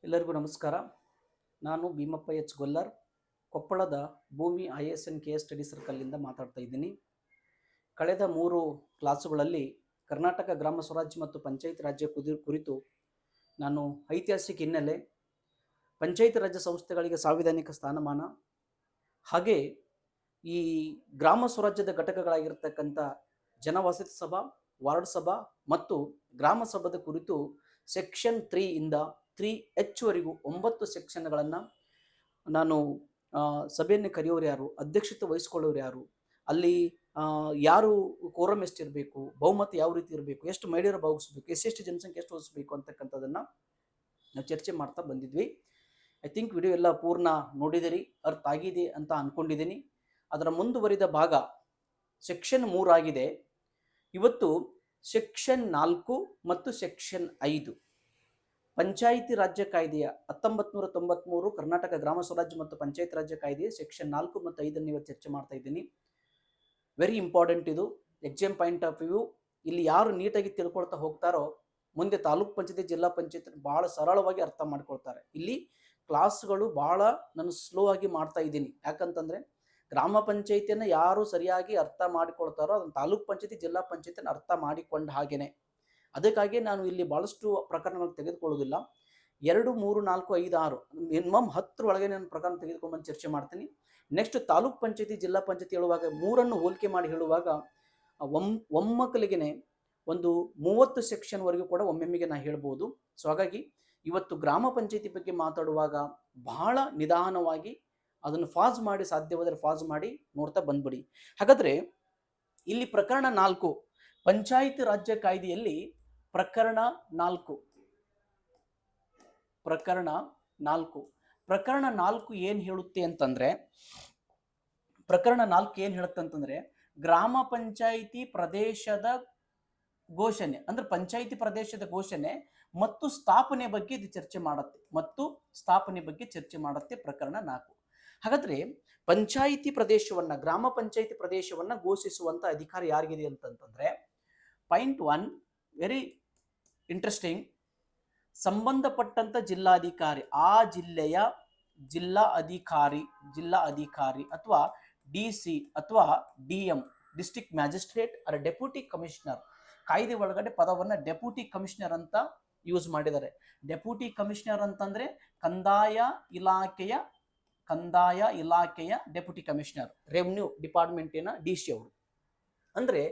ಎಲ್ಲರಿಗೂ ನಮಸ್ಕಾರ. ನಾನು ಭೀಮಪ್ಪ ಎಚ್ ಗೊಲ್ಲರ್, ಕೊಪ್ಪಳದ ಭೂಮಿ ISN KS ಸ್ಟಡಿ ಸರ್ಕಲ್ನಿಂದ ಮಾತಾಡ್ತಾ ಇದ್ದೀನಿ. ಕಳೆದ 3 ಕ್ಲಾಸುಗಳಲ್ಲಿ ಕರ್ನಾಟಕ ಗ್ರಾಮ ಸ್ವರಾಜ್ಯ ಮತ್ತು ಪಂಚಾಯತ್ ರಾಜ್ಯ ಕುರಿತು ನಾನು ಐತಿಹಾಸಿಕ ಹಿನ್ನೆಲೆ, ಪಂಚಾಯತ್ ರಾಜ್ಯ ಸಂಸ್ಥೆಗಳಿಗೆ ಸಾಂವಿಧಾನಿಕ ಸ್ಥಾನಮಾನ, ಹಾಗೆ ಈ ಗ್ರಾಮ ಸ್ವರಾಜ್ಯದ ಘಟಕಗಳಾಗಿರ್ತಕ್ಕಂಥ ಜನವಸತಿ ಸಭಾ, ವಾರ್ಡ್ ಸಭಾ ಮತ್ತು ಗ್ರಾಮ ಸಭಾದ ಕುರಿತು ಸೆಕ್ಷನ್ 3 ಇಂದ 3H ವರೆಗೂ 9 ಸೆಕ್ಷನ್ಗಳನ್ನು ನಾನು ಸಭೆಯನ್ನು ಕರೆಯೋರು ಯಾರು, ಅಧ್ಯಕ್ಷತೆ ವಹಿಸ್ಕೊಳ್ಳೋರು ಯಾರು, ಅಲ್ಲಿ ಯಾರು ಕೋರಮ್ ಎಷ್ಟಿರಬೇಕು, ಬಹುಮತ ಯಾವ ರೀತಿ ಇರಬೇಕು, ಎಷ್ಟು ಮಹಿಳೆಯರು ಭಾಗವಹಿಸಬೇಕು, ಎಷ್ಟು ಜನಸಂಖ್ಯೆ ಎಷ್ಟು ಓದಿಸಬೇಕು ಅಂತಕ್ಕಂಥದ್ದನ್ನು ನಾವು ಚರ್ಚೆ ಮಾಡ್ತಾ ಬಂದಿದ್ವಿ. ಐ ಥಿಂಕ್ ವಿಡಿಯೋ ಎಲ್ಲ ಪೂರ್ಣ ನೋಡಿದಿರಿ, ಅರ್ಥ ಆಗಿದೆ ಅಂತ ಅಂದ್ಕೊಂಡಿದ್ದೀನಿ. ಅದರ ಮುಂದುವರಿದ ಭಾಗ ಸೆಕ್ಷನ್ 3 ಆಗಿದೆ. ಇವತ್ತು ಸೆಕ್ಷನ್ 4 ಮತ್ತು ಸೆಕ್ಷನ್ 5 ಪಂಚಾಯಿತಿ ರಾಜ್ಯ ಕಾಯ್ದೆಯ 1993 ಕರ್ನಾಟಕ ಗ್ರಾಮ ಸ್ವರಾಜ್ಯ ಮತ್ತು ಪಂಚಾಯತ್ ರಾಜ್ಯ ಕಾಯ್ದೆಯ ಸೆಕ್ಷನ್ 4 ಮತ್ತು 5 ಇವತ್ತು ಚರ್ಚೆ ಮಾಡ್ತಾ ಇದ್ದೀನಿ. ವೆರಿ ಇಂಪಾರ್ಟೆಂಟ್ ಇದು ಎಕ್ಸಾಮ್ ಪಾಯಿಂಟ್ ಆಫ್ ವ್ಯೂ. ಇಲ್ಲಿ ಯಾರು ನೀಟಾಗಿ ತಿಳ್ಕೊಳ್ತಾ ಹೋಗ್ತಾರೋ ಮುಂದೆ ತಾಲೂಕ್ ಪಂಚಾಯತಿ, ಜಿಲ್ಲಾ ಪಂಚಾಯತ್ ಬಹಳ ಸರಳವಾಗಿ ಅರ್ಥ ಮಾಡ್ಕೊಳ್ತಾರೆ. ಇಲ್ಲಿ ಕ್ಲಾಸ್ಗಳು ಬಹಳ ನಾನು ಸ್ಲೋ ಆಗಿ ಮಾಡ್ತಾ ಇದ್ದೀನಿ. ಯಾಕಂತಂದ್ರೆ ಗ್ರಾಮ ಪಂಚಾಯತಿಯನ್ನು ಯಾರು ಸರಿಯಾಗಿ ಅರ್ಥ ಮಾಡಿಕೊಳ್ತಾರೋ ಅದನ್ನು ತಾಲೂಕ್ ಪಂಚಾಯತಿ, ಜಿಲ್ಲಾ ಪಂಚಾಯತಿಯನ್ನು ಅರ್ಥ ಮಾಡಿಕೊಂಡ ಹಾಗೇನೆ. ಅದಕ್ಕಾಗಿ ನಾನು ಇಲ್ಲಿ ಬಹಳಷ್ಟು ಪ್ರಕರಣಗಳನ್ನು ತೆಗೆದುಕೊಳ್ಳೋದಿಲ್ಲ. 2, 3, 4, 5, 6 ಮಿನಿಮಮ್ 10 ಒಳಗೆ ನಾನು ಪ್ರಕರಣ ತೆಗೆದುಕೊಂಡು ಚರ್ಚೆ ಮಾಡ್ತೀನಿ. ನೆಕ್ಸ್ಟ್ ತಾಲೂಕ್ ಪಂಚಾಯತಿ, ಜಿಲ್ಲಾ ಪಂಚಾಯತಿ ಹೇಳುವಾಗ 3 ಹೋಲಿಕೆ ಮಾಡಿ ಹೇಳುವಾಗ ಒಮ್ಮಕ್ಕಲಿಗೆ ಒಂದು 30 ಸೆಕ್ಷನ್ ವರೆಗೂ ಕೂಡ ಒಮ್ಮೆಮ್ಮೆಗೆ ನಾನು ಹೇಳ್ಬೋದು. ಸೊ ಹಾಗಾಗಿ ಇವತ್ತು ಗ್ರಾಮ ಪಂಚಾಯತಿ ಬಗ್ಗೆ ಮಾತಾಡುವಾಗ ಬಹಳ ನಿಧಾನವಾಗಿ ಅದನ್ನು ಫಾಸ್ ಮಾಡಿ, ಸಾಧ್ಯವಾದರೆ ಫಾಸ್ ಮಾಡಿ ನೋಡ್ತಾ ಬಂದ್ಬಿಡಿ. ಹಾಗಾದ್ರೆ ಇಲ್ಲಿ ಪ್ರಕರಣ 4 ಪಂಚಾಯತ್ ರಾಜ್ಯ ಕಾಯ್ದೆಯಲ್ಲಿ ಪ್ರಕರಣ 4 ಏನ್ ಹೇಳುತ್ತೆ ಅಂತಂದ್ರೆ, ಪ್ರಕರಣ 4 ಏನ್ ಹೇಳುತ್ತೆ ಅಂತಂದ್ರೆ ಗ್ರಾಮ ಪಂಚಾಯಿತಿ ಪ್ರದೇಶದ ಘೋಷಣೆ, ಅಂದ್ರೆ ಪಂಚಾಯಿತಿ ಪ್ರದೇಶದ ಘೋಷಣೆ ಮತ್ತು ಸ್ಥಾಪನೆ ಬಗ್ಗೆ ಇದು ಚರ್ಚೆ ಮಾಡುತ್ತೆ ಪ್ರಕರಣ 4. ಹಾಗಾದ್ರೆ ಪಂಚಾಯಿತಿ ಪ್ರದೇಶವನ್ನ, ಗ್ರಾಮ ಪಂಚಾಯಿತಿ ಪ್ರದೇಶವನ್ನ ಘೋಷಿಸುವಂತ ಅಧಿಕಾರ ಯಾರಿಗಿದೆ ಅಂತಂದ್ರೆ, ಪಾಯಿಂಟ್ 1 ವೆರಿ ಇಂಟ್ರೆಸ್ಟಿಂಗ್, ಸಂಬಂಧಪಟ್ಟಂತ ಜಿಲ್ಲಾಧಿಕಾರಿ, ಆ ಜಿಲ್ಲೆಯ ಜಿಲ್ಲಾ ಅಧಿಕಾರಿ ಅಥವಾ DC ಅಥವಾ DM, district magistrate or deputy commissioner. ಕಾಯ್ದೆ ಒಳಗಡೆ ಪದವನ್ನ ಡೆಪ್ಯೂಟಿ ಕಮಿಷನರ್ ಅಂತ ಯೂಸ್ ಮಾಡಿದ್ದಾರೆ. ಡೆಪ್ಯೂಟಿ ಕಮಿಷನರ್ ಅಂತಂದ್ರೆ ಕಂದಾಯ ಇಲಾಖೆಯ ಡೆಪ್ಯೂಟಿ ಕಮಿಷನರ್, ರೆವಿನ್ಯೂ ಡಿಪಾರ್ಟ್ಮೆಂಟಿನ DC ಅವರು. ಅಂದ್ರೆ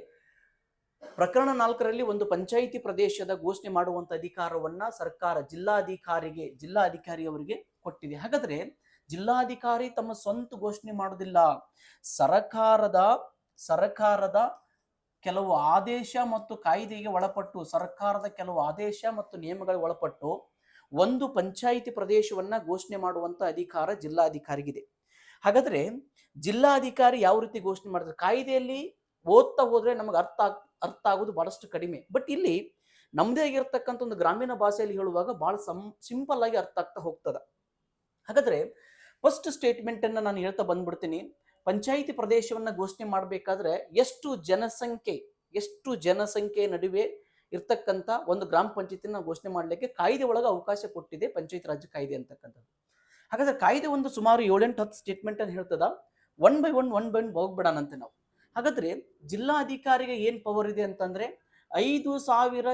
ಪ್ರಕರಣ 4ರಲ್ಲಿ ಒಂದು ಪಂಚಾಯಿತಿ ಪ್ರದೇಶದ ಘೋಷಣೆ ಮಾಡುವಂತ ಅಧಿಕಾರವನ್ನ ಸರ್ಕಾರ ಜಿಲ್ಲಾಧಿಕಾರಿಯವರಿಗೆ ಕೊಟ್ಟಿದೆ. ಹಾಗಾದ್ರೆ ಜಿಲ್ಲಾಧಿಕಾರಿ ತಮ್ಮ ಸ್ವಂತ ಘೋಷಣೆ ಮಾಡುವುದಿಲ್ಲ. ಸರ್ಕಾರದ ಕೆಲವು ಆದೇಶ ಮತ್ತು ಕಾಯ್ದೆಗೆ ಒಳಪಟ್ಟು, ಸರ್ಕಾರದ ಕೆಲವು ಆದೇಶ ಮತ್ತು ನಿಯಮಗಳಿಗೆ ಒಳಪಟ್ಟು ಒಂದು ಪಂಚಾಯಿತಿ ಪ್ರದೇಶವನ್ನ ಘೋಷಣೆ ಮಾಡುವಂತ ಅಧಿಕಾರ ಜಿಲ್ಲಾಧಿಕಾರಿಗಿದೆ. ಹಾಗಾದ್ರೆ ಜಿಲ್ಲಾಧಿಕಾರಿ ಯಾವ ರೀತಿ ಘೋಷಣೆ ಮಾಡಿದ್ರೆ, ಕಾಯ್ದೆಯಲ್ಲಿ ಓದ್ತಾ ಹೋದ್ರೆ ನಮಗೆ ಅರ್ಥ ಆಗೋದು ಬಹಳಷ್ಟು ಕಡಿಮೆ. ಬಟ್ ಇಲ್ಲಿ ನಮ್ಮದೇ ಆಗಿರ್ತಕ್ಕಂಥ ಒಂದು ಗ್ರಾಮೀಣ ಭಾಷೆಯಲ್ಲಿ ಹೇಳುವಾಗ ಬಹಳ ಸಿಂಪಲ್ ಆಗಿ ಅರ್ಥ ಆಗ್ತಾ ಹೋಗ್ತದ. ಹಾಗಾದ್ರೆ ಫಸ್ಟ್ ಸ್ಟೇಟ್ಮೆಂಟ್ ಅನ್ನ ನಾನು ಹೇಳ್ತಾ ಬಂದ್ಬಿಡ್ತೀನಿ. ಪಂಚಾಯಿತಿ ಪ್ರದೇಶವನ್ನ ಘೋಷಣೆ ಮಾಡಬೇಕಾದ್ರೆ ಎಷ್ಟು ಜನಸಂಖ್ಯೆ ನಡುವೆ ಇರ್ತಕ್ಕಂಥ ಒಂದು ಗ್ರಾಮ ಪಂಚಾಯತಿನ ಘೋಷಣೆ ಮಾಡಲಿಕ್ಕೆ ಕಾಯ್ದೆ ಒಳಗೆ ಅವಕಾಶ ಕೊಟ್ಟಿದೆ ಪಂಚಾಯತ್ ರಾಜ್ಯ ಕಾಯ್ದೆ ಅಂತಕ್ಕಂಥದ್ದು. ಹಾಗಾದ್ರೆ ಕಾಯ್ದೆ ಒಂದು ಸುಮಾರು 7-8 ಸ್ಟೇಟ್ಮೆಂಟ್ ಅನ್ನು ಹೇಳ್ತದ. ಒನ್ ಬೈ ಒನ್ ಹೋಗ್ಬಿಡೋಣಂತೆ ನಾವು. ಹಾಗಾದ್ರೆ ಜಿಲ್ಲಾಧಿಕಾರಿಗೆ ಏನ್ ಪವರ್ ಇದೆ ಅಂತಂದ್ರೆ 5,000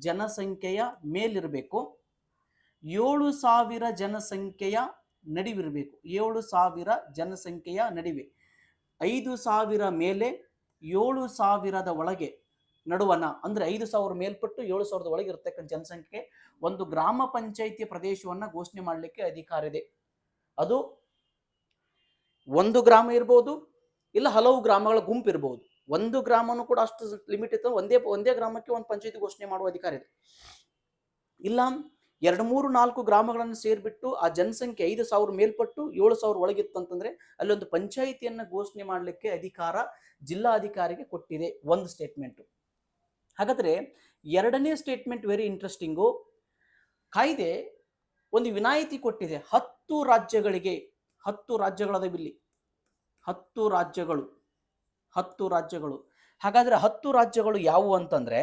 ಜನಸಂಖ್ಯೆಯ ಮೇಲಿರಬೇಕು, 7,000 ಜನಸಂಖ್ಯೆಯ ನಡುವಿರಬೇಕು. 7,000 ಜನಸಂಖ್ಯೆಯ ನಡುವೆ, 5,000 ಮೇಲೆ 7,000 ಒಳಗೆ ನಡುವನ, ಅಂದ್ರೆ 5,000 ಮೇಲ್ಪಟ್ಟು 7,000 ಒಳಗೆ ಇರತಕ್ಕಂಥ ಜನಸಂಖ್ಯೆ ಒಂದು ಗ್ರಾಮ ಪಂಚಾಯಿತಿಯ ಪ್ರದೇಶವನ್ನ ಘೋಷಣೆ ಮಾಡಲಿಕ್ಕೆ ಅಧಿಕಾರ ಇದೆ. ಅದು ಒಂದು ಗ್ರಾಮ ಇರ್ಬೋದು, ಇಲ್ಲ ಹಲವು ಗ್ರಾಮಗಳ ಗುಂಪು ಇರ್ಬೋದು. ಒಂದು ಗ್ರಾಮನೂ ಕೂಡ ಅಷ್ಟು ಲಿಮಿಟ್ ಇತ್ತು, ಒಂದೇ ಗ್ರಾಮಕ್ಕೆ ಒಂದು ಪಂಚಾಯತಿ ಘೋಷಣೆ ಮಾಡುವ ಅಧಿಕಾರ ಇದೆ. ಇಲ್ಲ 2, 3, 4 ಗ್ರಾಮಗಳನ್ನು ಸೇರ್ಬಿಟ್ಟು ಆ ಜನಸಂಖ್ಯೆ 5,000 ಮೇಲ್ಪಟ್ಟು 7,000 ಒಳಗಿತ್ತಂತಂದ್ರೆ ಅಲ್ಲಿ ಒಂದು ಪಂಚಾಯಿತಿಯನ್ನ ಘೋಷಣೆ ಮಾಡಲಿಕ್ಕೆ ಅಧಿಕಾರ ಜಿಲ್ಲಾಧಿಕಾರಿಗೆ ಕೊಟ್ಟಿದೆ. ಒಂದು ಸ್ಟೇಟ್ಮೆಂಟ್. ಹಾಗಾದ್ರೆ ಎರಡನೇ ಸ್ಟೇಟ್ಮೆಂಟ್ ವೆರಿ ಇಂಟ್ರೆಸ್ಟಿಂಗು. ಕಾಯ್ದೆ ಒಂದು ವಿನಾಯಿತಿ ಕೊಟ್ಟಿದೆ 10 ರಾಜ್ಯಗಳಿಗೆ. 10 ರಾಜ್ಯಗಳದವಿಲ್ಲಿ, 10 ರಾಜ್ಯಗಳು. ಹಾಗಾದ್ರೆ 10 ರಾಜ್ಯಗಳು ಯಾವುವು ಅಂತಂದ್ರೆ,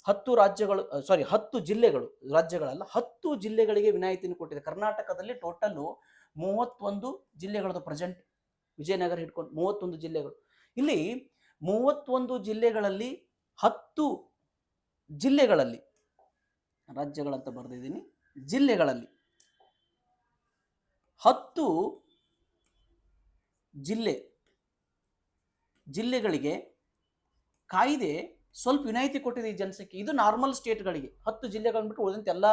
10 ಜಿಲ್ಲೆಗಳು, ರಾಜ್ಯಗಳಲ್ಲ, 10 ಜಿಲ್ಲೆಗಳಿಗೆ ವಿನಾಯಿತಿಯನ್ನು ಕೊಟ್ಟಿದೆ. ಕರ್ನಾಟಕದಲ್ಲಿ ಟೋಟಲ್ 31 ಜಿಲ್ಲೆಗಳದು ಪ್ರೆಸೆಂಟ್, ವಿಜಯನಗರ ಹಿಡ್ಕೊಂಡು 31 ಜಿಲ್ಲೆಗಳು. ಇಲ್ಲಿ 31 ಜಿಲ್ಲೆಗಳಲ್ಲಿ 10 ಜಿಲ್ಲೆಗಳಲ್ಲಿ, ರಾಜ್ಯಗಳಂತ ಬರೆದಿದ್ದೀನಿ, ಜಿಲ್ಲೆಗಳಲ್ಲಿ 10 ಜಿಲ್ಲೆಗಳಿಗೆ ಕಾಯ್ದೆ ಸ್ವಲ್ಪ ವಿನಾಯಿತಿ ಕೊಟ್ಟಿದೆ ಈ ಜನಸಂಖ್ಯೆ. ಇದು ನಾರ್ಮಲ್ ಸ್ಟೇಟ್ಗಳಿಗೆ 10 ಜಿಲ್ಲೆಗಳನ್ನು ಬಿಟ್ಟು ಉಳಿದಂತೆ ಎಲ್ಲ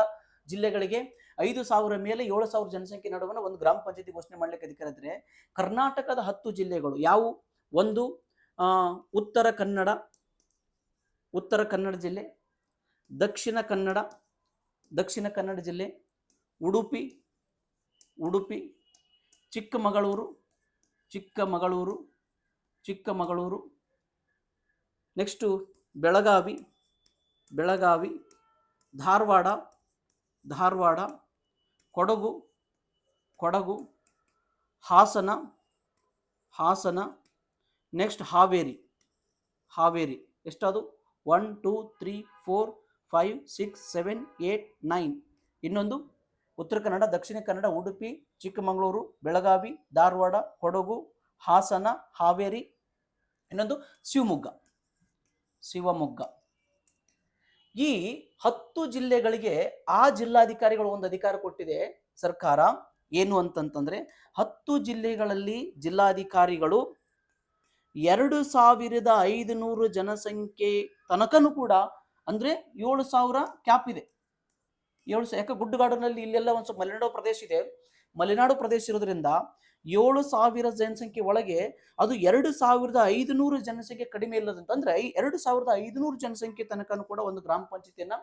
ಜಿಲ್ಲೆಗಳಿಗೆ 5,000 ಮೇಲೆ 7,000 ಜನಸಂಖ್ಯೆ ನಡುವಣ ಒಂದು ಗ್ರಾಮ ಪಂಚಾಯತಿ ಘೋಷಣೆ ಮಾಡ್ಲಿಕ್ಕೆ ಅಧಿಕಾರ ಇದ್ರೆ, ಕರ್ನಾಟಕದ 10 ಜಿಲ್ಲೆಗಳು ಯಾವುವು? ಒಂದು ಉತ್ತರ ಕನ್ನಡ ಜಿಲ್ಲೆ, ದಕ್ಷಿಣ ಕನ್ನಡ ಜಿಲ್ಲೆ, ಉಡುಪಿ, ಚಿಕ್ಕಮಗಳೂರು, ನೆಕ್ಸ್ಟು ಬೆಳಗಾವಿ, ಧಾರವಾಡ, ಕೊಡಗು, ಹಾಸನ, ನೆಕ್ಸ್ಟ್ ಹಾವೇರಿ. ಎಷ್ಟದು? 1 2 3 4 5 6 7 8 9. ಇನ್ನೊಂದು ಉತ್ತರ ಕನ್ನಡ, ದಕ್ಷಿಣ ಕನ್ನಡ, ಉಡುಪಿ, ಚಿಕ್ಕಮಗಳೂರು, ಬೆಳಗಾವಿ, ಧಾರವಾಡ, ಕೊಡಗು, ಹಾಸನ, ಹಾವೇರಿ. ಇನ್ನೊಂದು ಶಿವಮೊಗ್ಗ. ಈ 10 ಜಿಲ್ಲೆಗಳಿಗೆ ಆ ಜಿಲ್ಲಾಧಿಕಾರಿಗಳು ಒಂದು ಅಧಿಕಾರ ಕೊಟ್ಟಿದೆ ಸರ್ಕಾರ. ಏನು ಅಂತಂತಂದ್ರೆ 10 ಜಿಲ್ಲೆಗಳಲ್ಲಿ ಜಿಲ್ಲಾಧಿಕಾರಿಗಳು 2,500 ಜನಸಂಖ್ಯೆ ತನಕನೂ ಕೂಡ, ಅಂದ್ರೆ 7,000 ಕ್ಯಾಪ್ ಇದೆ. 7,000 ಯಾಕೆ ಗುಡ್ಡಗಾಡಿನಲ್ಲಿ ಇಲ್ಲೆಲ್ಲ ಒಂದು ಸ್ವಲ್ಪ ಮಲೆನಾಡು ಪ್ರದೇಶ ಇದೆ. ಮಲೆನಾಡು ಪ್ರದೇಶ ಇರೋದ್ರಿಂದ 7,000 ಜನಸಂಖ್ಯೆ ಒಳಗೆ ಅದು 2,500 ಜನಸಂಖ್ಯೆ ಕಡಿಮೆ ಇಲ್ಲದಂತಂದ್ರೆ 2,500 ಜನಸಂಖ್ಯೆ ತನಕನೂ ಕೂಡ ಒಂದು ಗ್ರಾಮ ಪಂಚಾಯತಿಯನ್ನ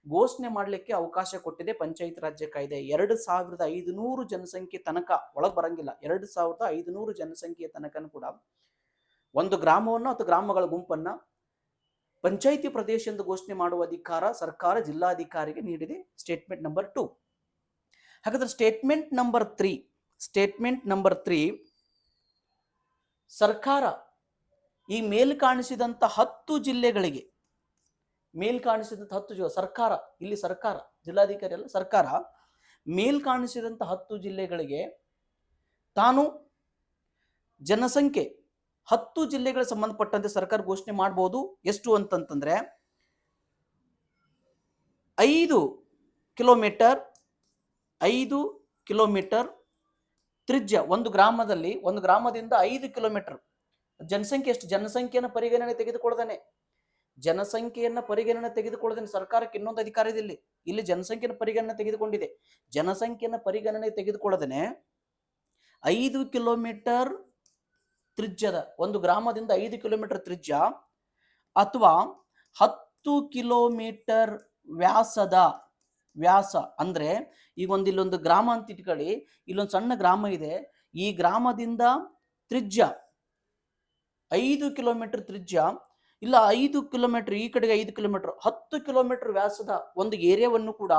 ಘೋಷಣೆ ಮಾಡಲಿಕ್ಕೆ ಅವಕಾಶ ಕೊಟ್ಟಿದೆ ಪಂಚಾಯತ್ ರಾಜ್ಯ ಕಾಯ್ದೆ. 2,500 ಜನಸಂಖ್ಯೆ ತನಕ ಒಳಗೆ ಬರಂಗಿಲ್ಲ. 2,500 ಜನಸಂಖ್ಯೆಯ ತನಕನೂ ಕೂಡ ಒಂದು ಗ್ರಾಮವನ್ನು ಅಥವಾ ಗ್ರಾಮಗಳ ಗುಂಪನ್ನ ಪಂಚಾಯಿತಿ ಪ್ರದೇಶ ಎಂದು ಘೋಷಣೆ ಮಾಡುವ ಅಧಿಕಾರ ಸರ್ಕಾರ ಜಿಲ್ಲಾಧಿಕಾರಿಗೆ ನೀಡಿದೆ. Statement number 2. ಹಾಗಾದ್ರೆ ಸ್ಟೇಟ್ಮೆಂಟ್ ನಂಬರ್ 3 ಸರ್ಕಾರ ಈ ಮೇಲ್ಕಾಣಿಸಿದಂತ 10 ಜಿಲ್ಲೆಗಳಿಗೆ, ಸರ್ಕಾರ, ಇಲ್ಲಿ ಸರ್ಕಾರ, ಜಿಲ್ಲಾಧಿಕಾರಿ ಅಲ್ಲ, ಸರ್ಕಾರ ಮೇಲ್ಕಾಣಿಸಿದಂತ 10 ಜಿಲ್ಲೆಗಳಿಗೆ ತಾನು ಜನಸಂಖ್ಯೆ 10 ಜಿಲ್ಲೆಗಳಿಗೆ ಸಂಬಂಧಪಟ್ಟಂತೆ ಸರ್ಕಾರ ಘೋಷಣೆ ಮಾಡಬಹುದು. ಎಷ್ಟು ಅಂತಂತಂದ್ರೆ 5 ಕಿಲೋಮೀಟರ್ ತ್ರಿಜ್ಯ, ಒಂದು ಗ್ರಾಮದಿಂದ 5 ಕಿಲೋಮೀಟರ್. ಜನಸಂಖ್ಯೆ ಎಷ್ಟು? ಜನಸಂಖ್ಯೆಯನ್ನು ಪರಿಗಣನೆ ತೆಗೆದುಕೊಳ್ಳದೇನೆ ಸರ್ಕಾರಕ್ಕೆ ಇನ್ನೊಂದು ಅಧಿಕಾರ ಇದೆ. ಇಲ್ಲಿ ಜನಸಂಖ್ಯೆಯನ್ನು ಪರಿಗಣನೆ ತೆಗೆದುಕೊಂಡಿದೆ. ಜನಸಂಖ್ಯೆಯನ್ನು ಪರಿಗಣನೆ ತೆಗೆದುಕೊಳ್ಳದೇನೆ 5 ಕಿಲೋಮೀಟರ್ ತ್ರಿಜ್ಯದ, ಒಂದು ಗ್ರಾಮದಿಂದ 5 ಕಿಲೋಮೀಟರ್ ತ್ರಿಜ್ಯ ಅಥವಾ 10 ಕಿಲೋಮೀಟರ್ ವ್ಯಾಸ ಅಂದ್ರೆ ಈಗ ಇಲ್ಲೊಂದು ಗ್ರಾಮ ಅಂತ ಇಟ್ಕೊಳ್ಳಿ, ಇಲ್ಲೊಂದು ಸಣ್ಣ ಗ್ರಾಮ ಇದೆ. ಈ ಗ್ರಾಮದಿಂದ ತ್ರಿಜ್ಯ 5 ಕಿಲೋಮೀಟರ್ ತ್ರಿಜ್ಯ, ಇಲ್ಲ 5 ಕಿಲೋಮೀಟರ್ ಈ ಕಡೆಗೆ 5 ಕಿಲೋಮೀಟರ್, 10 ಕಿಲೋಮೀಟರ್ ವ್ಯಾಸದ ಒಂದು ಏರಿಯಾವನ್ನು ಕೂಡ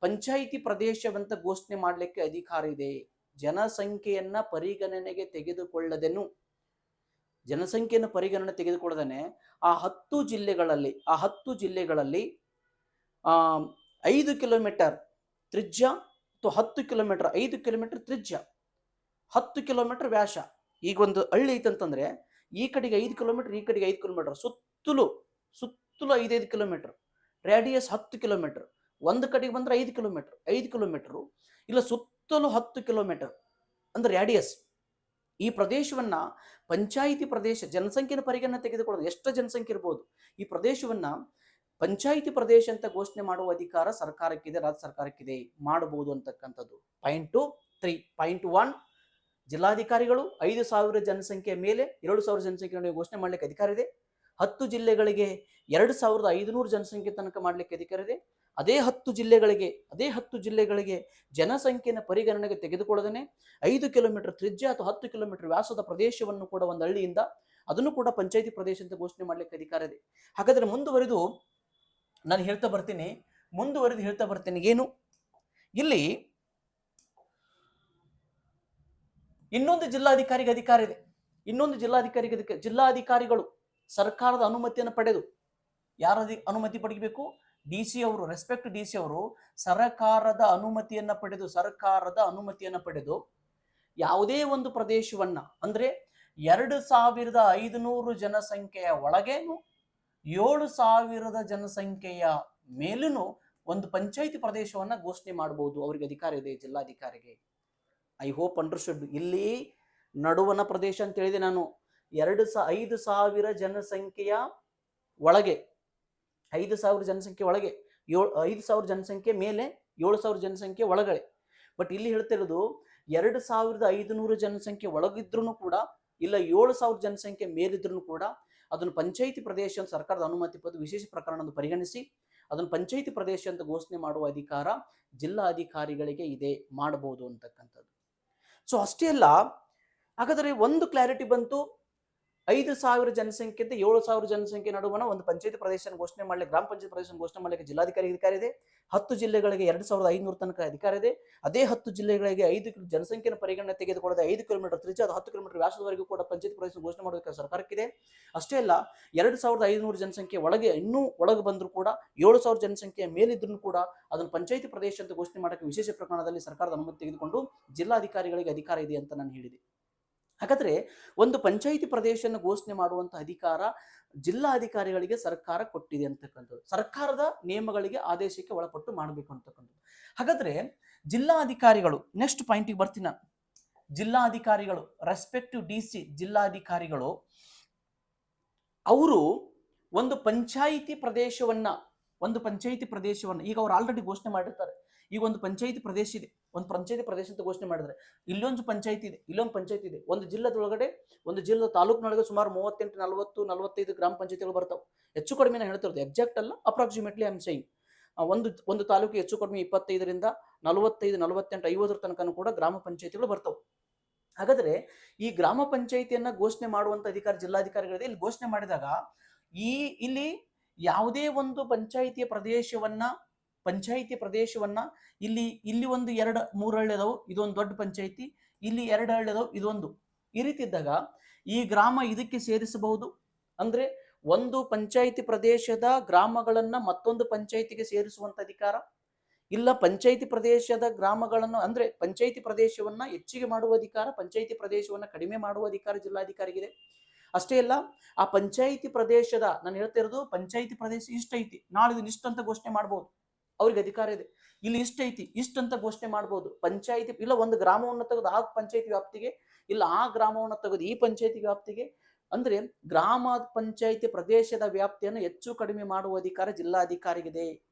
ಪಂಚಾಯಿತಿ ಪ್ರದೇಶವಂತ ಘೋಷಣೆ ಮಾಡಲಿಕ್ಕೆ ಅಧಿಕಾರ ಇದೆ. ಜನಸಂಖ್ಯೆಯನ್ನ ಪರಿಗಣನೆಗೆ ತೆಗೆದುಕೊಳ್ಳದೇನು, ಆ 10 ಜಿಲ್ಲೆಗಳಲ್ಲಿ 5 ಕಿಲೋಮೀಟರ್ ತ್ರಿಜ್ಯ ಅಥವಾ 10 ಕಿಲೋಮೀಟರ್ 5 ಕಿಲೋಮೀಟರ್ ತ್ರಿಜ್ಯ, 10 ಕಿಲೋಮೀಟರ್ ವ್ಯಾಸ. ಈಗ ಒಂದು ಹಳ್ಳಿ ಐತಂತಂದ್ರೆ ಈ ಕಡೆಗೆ 5 ಕಿಲೋಮೀಟರ್, ಈ ಕಡೆಗೆ 5 ಕಿಲೋಮೀಟರ್, ಸುತ್ತಲೂ 5 ಕಿಲೋಮೀಟರ್, ರೇಡಿಯಸ್ 10 ಕಿಲೋಮೀಟರ್. ಒಂದು ಕಡೆಗೆ ಬಂದ್ರೆ 5 ಕಿಲೋಮೀಟರ್, ಇಲ್ಲ ಸುತ್ತಲೂ 10 ಕಿಲೋಮೀಟರ್ ಅಂದ್ರೆ ರೇಡಿಯಸ್. ಈ ಪ್ರದೇಶವನ್ನ ಪಂಚಾಯಿತಿ ಪ್ರದೇಶ, ಜನಸಂಖ್ಯೆಯ ಪರಿಗಣನೆ ತೆಗೆದುಕೊಳ್ಳೋದು, ಎಷ್ಟು ಜನಸಂಖ್ಯೆ ಇರ್ಬೋದು, ಈ ಪ್ರದೇಶವನ್ನ ಪಂಚಾಯಿತಿ ಪ್ರದೇಶ ಅಂತ ಘೋಷಣೆ ಮಾಡುವ ಅಧಿಕಾರ ಸರ್ಕಾರಕ್ಕಿದೆ, ರಾಜ್ಯ ಸರ್ಕಾರಕ್ಕಿದೆ, ಮಾಡಬಹುದು ಅಂತಕ್ಕಂಥದ್ದು. ಪಾಯಿಂಟ್ 3. ಪಾಯಿಂಟ್ 1, ಜಿಲ್ಲಾಧಿಕಾರಿಗಳು 5,000 ಜನಸಂಖ್ಯೆ ಮೇಲೆ 2,000 ಜನಸಂಖ್ಯೆ ಘೋಷಣೆ ಮಾಡ್ಲಿಕ್ಕೆ ಅಧಿಕಾರ ಇದೆ. 10 ಜಿಲ್ಲೆಗಳಿಗೆ 2,500 ಜನಸಂಖ್ಯೆ ತನಕ ಮಾಡ್ಲಿಕ್ಕೆ ಅಧಿಕಾರ ಇದೆ. ಅದೇ 10 ಜಿಲ್ಲೆಗಳಿಗೆ ಜನಸಂಖ್ಯೆಯನ್ನು ಪರಿಗಣನೆಗೆ ತೆಗೆದುಕೊಳ್ಳದೇನೆ 5 ಕಿಲೋಮೀಟರ್ ತ್ರಿಜ್ಯ ಅಥವಾ 10 ಕಿಲೋಮೀಟರ್ ವ್ಯಾಸದ ಪ್ರದೇಶವನ್ನು ಕೂಡ ಒಂದು ಹಳ್ಳಿಯಿಂದ ಅದನ್ನು ಕೂಡ ಪಂಚಾಯಿತಿ ಪ್ರದೇಶ ಅಂತ ಘೋಷಣೆ ಮಾಡ್ಲಿಕ್ಕೆ ಅಧಿಕಾರ ಇದೆ. ಹಾಗಾದ್ರೆ ಮುಂದುವರೆದು ನಾನು ಹೇಳ್ತಾ ಬರ್ತೀನಿ ಏನು, ಇಲ್ಲಿ ಇನ್ನೊಂದು ಜಿಲ್ಲಾಧಿಕಾರಿಗೆ ಅಧಿಕಾರ ಇದೆ. ಜಿಲ್ಲಾಧಿಕಾರಿಗಳು ಸರ್ಕಾರದ ಅನುಮತಿಯನ್ನು ಪಡೆದು ಯಾರ ಅನುಮತಿ ಪಡೆಯಬೇಕು? ಡಿ ಸಿ ಅವರು, ರೆಸ್ಪೆಕ್ಟ್ ಡಿ ಸಿ ಅವರು ಸರ್ಕಾರದ ಅನುಮತಿಯನ್ನ ಪಡೆದು ಯಾವುದೇ ಒಂದು ಪ್ರದೇಶವನ್ನ ಅಂದ್ರೆ 2500 ಜನಸಂಖ್ಯೆಯ ಒಳಗೇನು 7000 ಜನಸಂಖ್ಯೆಯ ಮೇಲೂ ಒಂದು ಪಂಚಾಯಿತಿ ಪ್ರದೇಶವನ್ನ ಘೋಷಣೆ ಮಾಡಬಹುದು. ಅವರಿಗೆ ಅಧಿಕಾರ ಇದೆ, ಜಿಲ್ಲಾಧಿಕಾರಿಗೆ. I hope understood. ಇಲ್ಲಿ ನಡುವಣ ಪ್ರದೇಶ ಅಂತ ಹೇಳಿದೆ ನಾನು. 5,000 ಜನಸಂಖ್ಯೆಯ ಒಳಗೆ, 5,000 ಜನಸಂಖ್ಯೆ ಒಳಗೆ, 5,000 ಜನಸಂಖ್ಯೆ ಮೇಲೆ, 7,000 ಜನಸಂಖ್ಯೆ ಒಳಗಡೆ. ಬಟ್ ಇಲ್ಲಿ ಹೇಳ್ತಿರೋದು 2,500 ಜನಸಂಖ್ಯೆ ಒಳಗಿದ್ರು ಕೂಡ, ಇಲ್ಲ 7,000 ಜನಸಂಖ್ಯೆ ಮೇಲಿದ್ರು ಕೂಡ ಅದನ್ನು ಪಂಚಾಯಿತಿ ಪ್ರದೇಶ ಅಂತ ಸರ್ಕಾರದ ಅನುಮತಿ ಪಡೆದು ವಿಶೇಷ ಪ್ರಕರಣವನ್ನು ಪರಿಗಣಿಸಿ ಅದನ್ನು ಪಂಚಾಯಿತಿ ಪ್ರದೇಶ ಅಂತ ಘೋಷಣೆ ಮಾಡುವ ಅಧಿಕಾರ ಜಿಲ್ಲಾಧಿಕಾರಿಗಳಿಗೆ ಇದೆ, ಮಾಡಬಹುದು ಅಂತಕ್ಕಂಥದ್ದು. ಸೊ ಅಷ್ಟೇ ಅಲ್ಲ, ಹಾಗಾದರೆ ಒಂದು ಕ್ಲಾರಿಟಿ ಬಂತು. 5,000 ಜನಸಂಖ್ಯೆ 7,000 ಜನಸಂಖ್ಯೆ ನಡುವಣ ಒಂದು ಪಂಚಾಯತಿ ಪ್ರದೇಶ ಘೋಷಣೆ ಮಾಡಲಿಕ್ಕೆ, ಗ್ರಾಮ ಪಂಚಾಯತ್ ಪ್ರದೇಶ ಘೋಷಣೆ ಮಾಡಲಿಕ್ಕೆ ಜಿಲ್ಲಾಧಿಕಾರಿ ಅಧಿಕಾರ ಇದೆ. 10 ಜಿಲ್ಲೆಗಳಿಗೆ 2,500 ತನಕ ಅಧಿಕಾರ ಇದೆ. ಅದೇ 10 ಜಿಲ್ಲೆಗಳಿಗೆ 5 ಜನಸಂಖ್ಯೆಯನ್ನು ಪರಿಗಣನೆ ತೆಗೆದುಕೊಳ್ಳದೆ 5 ಕಿಲೋಮೀಟರ್ ತ್ರಿಜ್ಯ, 10 ಕಿಲೋಮೀಟರ್ ವ್ಯಾಸದವರೆಗೂ ಕೂಡ ಪಂಚಾಯತ್ ಪ್ರದೇಶ ಘೋಷಣೆ ಮಾಡೋದಕ್ಕೆ ಸರ್ಕಾರಕ್ಕಿದೆ. ಅಷ್ಟೇ ಅಲ್ಲ, 2,500 ಜನಸಂಖ್ಯೆ ಒಳಗೆ ಇನ್ನೂ ಒಳಗೆ ಬಂದರೂ ಕೂಡ 7,000 ಜನಸಂಖ್ಯೆಯ ಮೇಲಿದ್ರೂ ಕೂಡ ಅದನ್ನು ಪಂಚಾಯತಿ ಪ್ರದೇಶ ಅಂತ ಘೋಷಣೆ ಮಾಡೋಕ್ಕೆ ವಿಶೇಷ ಪ್ರಕರಣದಲ್ಲಿ ಸರ್ಕಾರದ ಅನುಮತಿ ತೆಗೆದುಕೊಂಡು ಜಿಲ್ಲಾಧಿಕಾರಿಗಳಿಗೆ ಅಧಿಕಾರ ಇದೆ ಅಂತ ನಾನು ಹೇಳಿದೆ. ಹಾಗಾದ್ರೆ ಒಂದು ಪಂಚಾಯಿತಿ ಪ್ರದೇಶವನ್ನು ಘೋಷಣೆ ಮಾಡುವಂತ ಅಧಿಕಾರ ಜಿಲ್ಲಾಧಿಕಾರಿಗಳಿಗೆ ಸರ್ಕಾರ ಕೊಟ್ಟಿದೆ ಅಂತಕ್ಕಂಥದ್ದು. ಸರ್ಕಾರದ ನಿಯಮಗಳಿಗೆ, ಆದೇಶಕ್ಕೆ ಒಳಪಟ್ಟು ಮಾಡಬೇಕು ಅಂತಕ್ಕಂಥದ್ದು. ಹಾಗಾದ್ರೆ ಜಿಲ್ಲಾಧಿಕಾರಿಗಳು, ನೆಕ್ಸ್ಟ್ ಪಾಯಿಂಟಿಗೆ ಬರ್ತೀನಿ ನಾನು. ಜಿಲ್ಲಾಧಿಕಾರಿಗಳು, ರೆಸ್ಪೆಕ್ಟಿವ್ ಡಿ ಸಿ ಜಿಲ್ಲಾಧಿಕಾರಿಗಳು ಅವರು ಒಂದು ಪಂಚಾಯಿತಿ ಪ್ರದೇಶವನ್ನ ಈಗ ಅವ್ರು ಆಲ್ರೆಡಿ ಘೋಷಣೆ ಮಾಡಿರ್ತಾರೆ. ಈಗ ಒಂದು ಪಂಚಾಯಿತಿ ಪ್ರದೇಶ ಇದೆ, ಒಂದು ಪಂಚಾಯಿತಿ ಪ್ರದೇಶ ಅಂತ ಘೋಷಣೆ ಮಾಡಿದ್ರೆ ಇಲ್ಲೊಂದು ಪಂಚಾಯಿತಿ ಇದೆ, ಇಲ್ಲೊಂದು ಪಂಚಾಯಿತಿ ಇದೆ. ಒಂದು ಜಿಲ್ಲೆದೊಳಗಡೆ, ಒಂದು ಜಿಲ್ಲೆ ತಾಲೂಕಿನೊಳಗೆ ಸುಮಾರು 38, 40, 45 ಗ್ರಾಮ ಪಂಚಾಯಿತಿಗಳು ಬರ್ತಾವೆ. ಹೆಚ್ಚು ಕಡಿಮೆ ಹೇಳ್ತಿರೋದು, ಎಕ್ಸಾಕ್ಟ್ ಅಲ್ಲ, ಅಪ್ರಾಕ್ಸಿಮೇಟ್ಲಿ ಐ ಆಮ್ ಸೇಯಿಂಗ್. ಒಂದು ತಾಲೂಕಿಗೆ ಹೆಚ್ಚು ಕಡಿಮೆ 25ರಿಂದ 45, 48, 50 ತನಕ ಕೂಡ ಗ್ರಾಮ ಪಂಚಾಯಿತಿಗಳು ಬರ್ತಾವೆ. ಹಾಗಾದ್ರೆ ಈ ಗ್ರಾಮ ಪಂಚಾಯಿತಿಯನ್ನ ಘೋಷಣೆ ಮಾಡುವಂತ ಅಧಿಕಾರ ಜಿಲ್ಲಾಧಿಕಾರಿಗಳಿದೆ. ಇಲ್ಲಿ ಘೋಷಣೆ ಮಾಡಿದಾಗ ಇಲ್ಲಿ ಯಾವುದೇ ಒಂದು ಪಂಚಾಯಿತಿ ಪ್ರದೇಶವನ್ನ ಇಲ್ಲಿ ಒಂದು 2-3 ಹಳ್ಳಿ ಅದಾವು, ಇದೊಂದು ದೊಡ್ಡ ಪಂಚಾಯಿತಿ, ಇಲ್ಲಿ 2 ಹಳ್ಳಿ ಅದಾವು, ಇದೊಂದು. ಈ ರೀತಿ ಇದ್ದಾಗ ಈ ಗ್ರಾಮ ಇದಕ್ಕೆ ಸೇರಿಸಬಹುದು. ಅಂದ್ರೆ ಒಂದು ಪಂಚಾಯಿತಿ ಪ್ರದೇಶದ ಗ್ರಾಮಗಳನ್ನ ಮತ್ತೊಂದು ಪಂಚಾಯಿತಿಗೆ ಸೇರಿಸುವಂತ ಅಧಿಕಾರ, ಇಲ್ಲ ಪಂಚಾಯಿತಿ ಪ್ರದೇಶದ ಗ್ರಾಮಗಳನ್ನು ಅಂದ್ರೆ ಪಂಚಾಯಿತಿ ಪ್ರದೇಶವನ್ನ ಹೆಚ್ಚಿಗೆ ಮಾಡುವ ಅಧಿಕಾರ, ಪಂಚಾಯಿತಿ ಪ್ರದೇಶವನ್ನ ಕಡಿಮೆ ಮಾಡುವ ಅಧಿಕಾರ ಜಿಲ್ಲಾಧಿಕಾರಿಗಿದೆ. ಅಷ್ಟೇ ಅಲ್ಲ, ಆ ಪಂಚಾಯಿತಿ ಪ್ರದೇಶದ, ನಾನು ಹೇಳ್ತಾ ಇರೋದು ಪಂಚಾಯಿತಿ ಪ್ರದೇಶ ಇಷ್ಟ ಐತಿ, ನಾಳೆ ಇದನ್ನ ಇಷ್ಟ ಅಂತ ಘೋಷಣೆ ಮಾಡಬಹುದು, ಅವ್ರಿಗೆ ಅಧಿಕಾರ ಇದೆ. ಇಲ್ಲಿ ಇಷ್ಟ ಐತಿ, ಇಷ್ಟ ಅಂತ ಘೋಷಣೆ ಮಾಡಬಹುದು. ಪಂಚಾಯಿತಿ ಇಲ್ಲ, ಒಂದು ಗ್ರಾಮವನ್ನು ತೆಗೆದು ಆ ಪಂಚಾಯಿತಿ ವ್ಯಾಪ್ತಿಗೆ, ಇಲ್ಲ ಆ ಗ್ರಾಮವನ್ನು ತೆಗೆದು ಈ ಪಂಚಾಯಿತಿ ವ್ಯಾಪ್ತಿಗೆ, ಅಂದ್ರೆ ಗ್ರಾಮ ಪಂಚಾಯಿತಿ ಪ್ರದೇಶದ ವ್ಯಾಪ್ತಿಯನ್ನು ಹೆಚ್ಚು ಕಡಿಮೆ ಮಾಡುವ ಅಧಿಕಾರ ಜಿಲ್ಲಾಧಿಕಾರಿಗಿದೆ.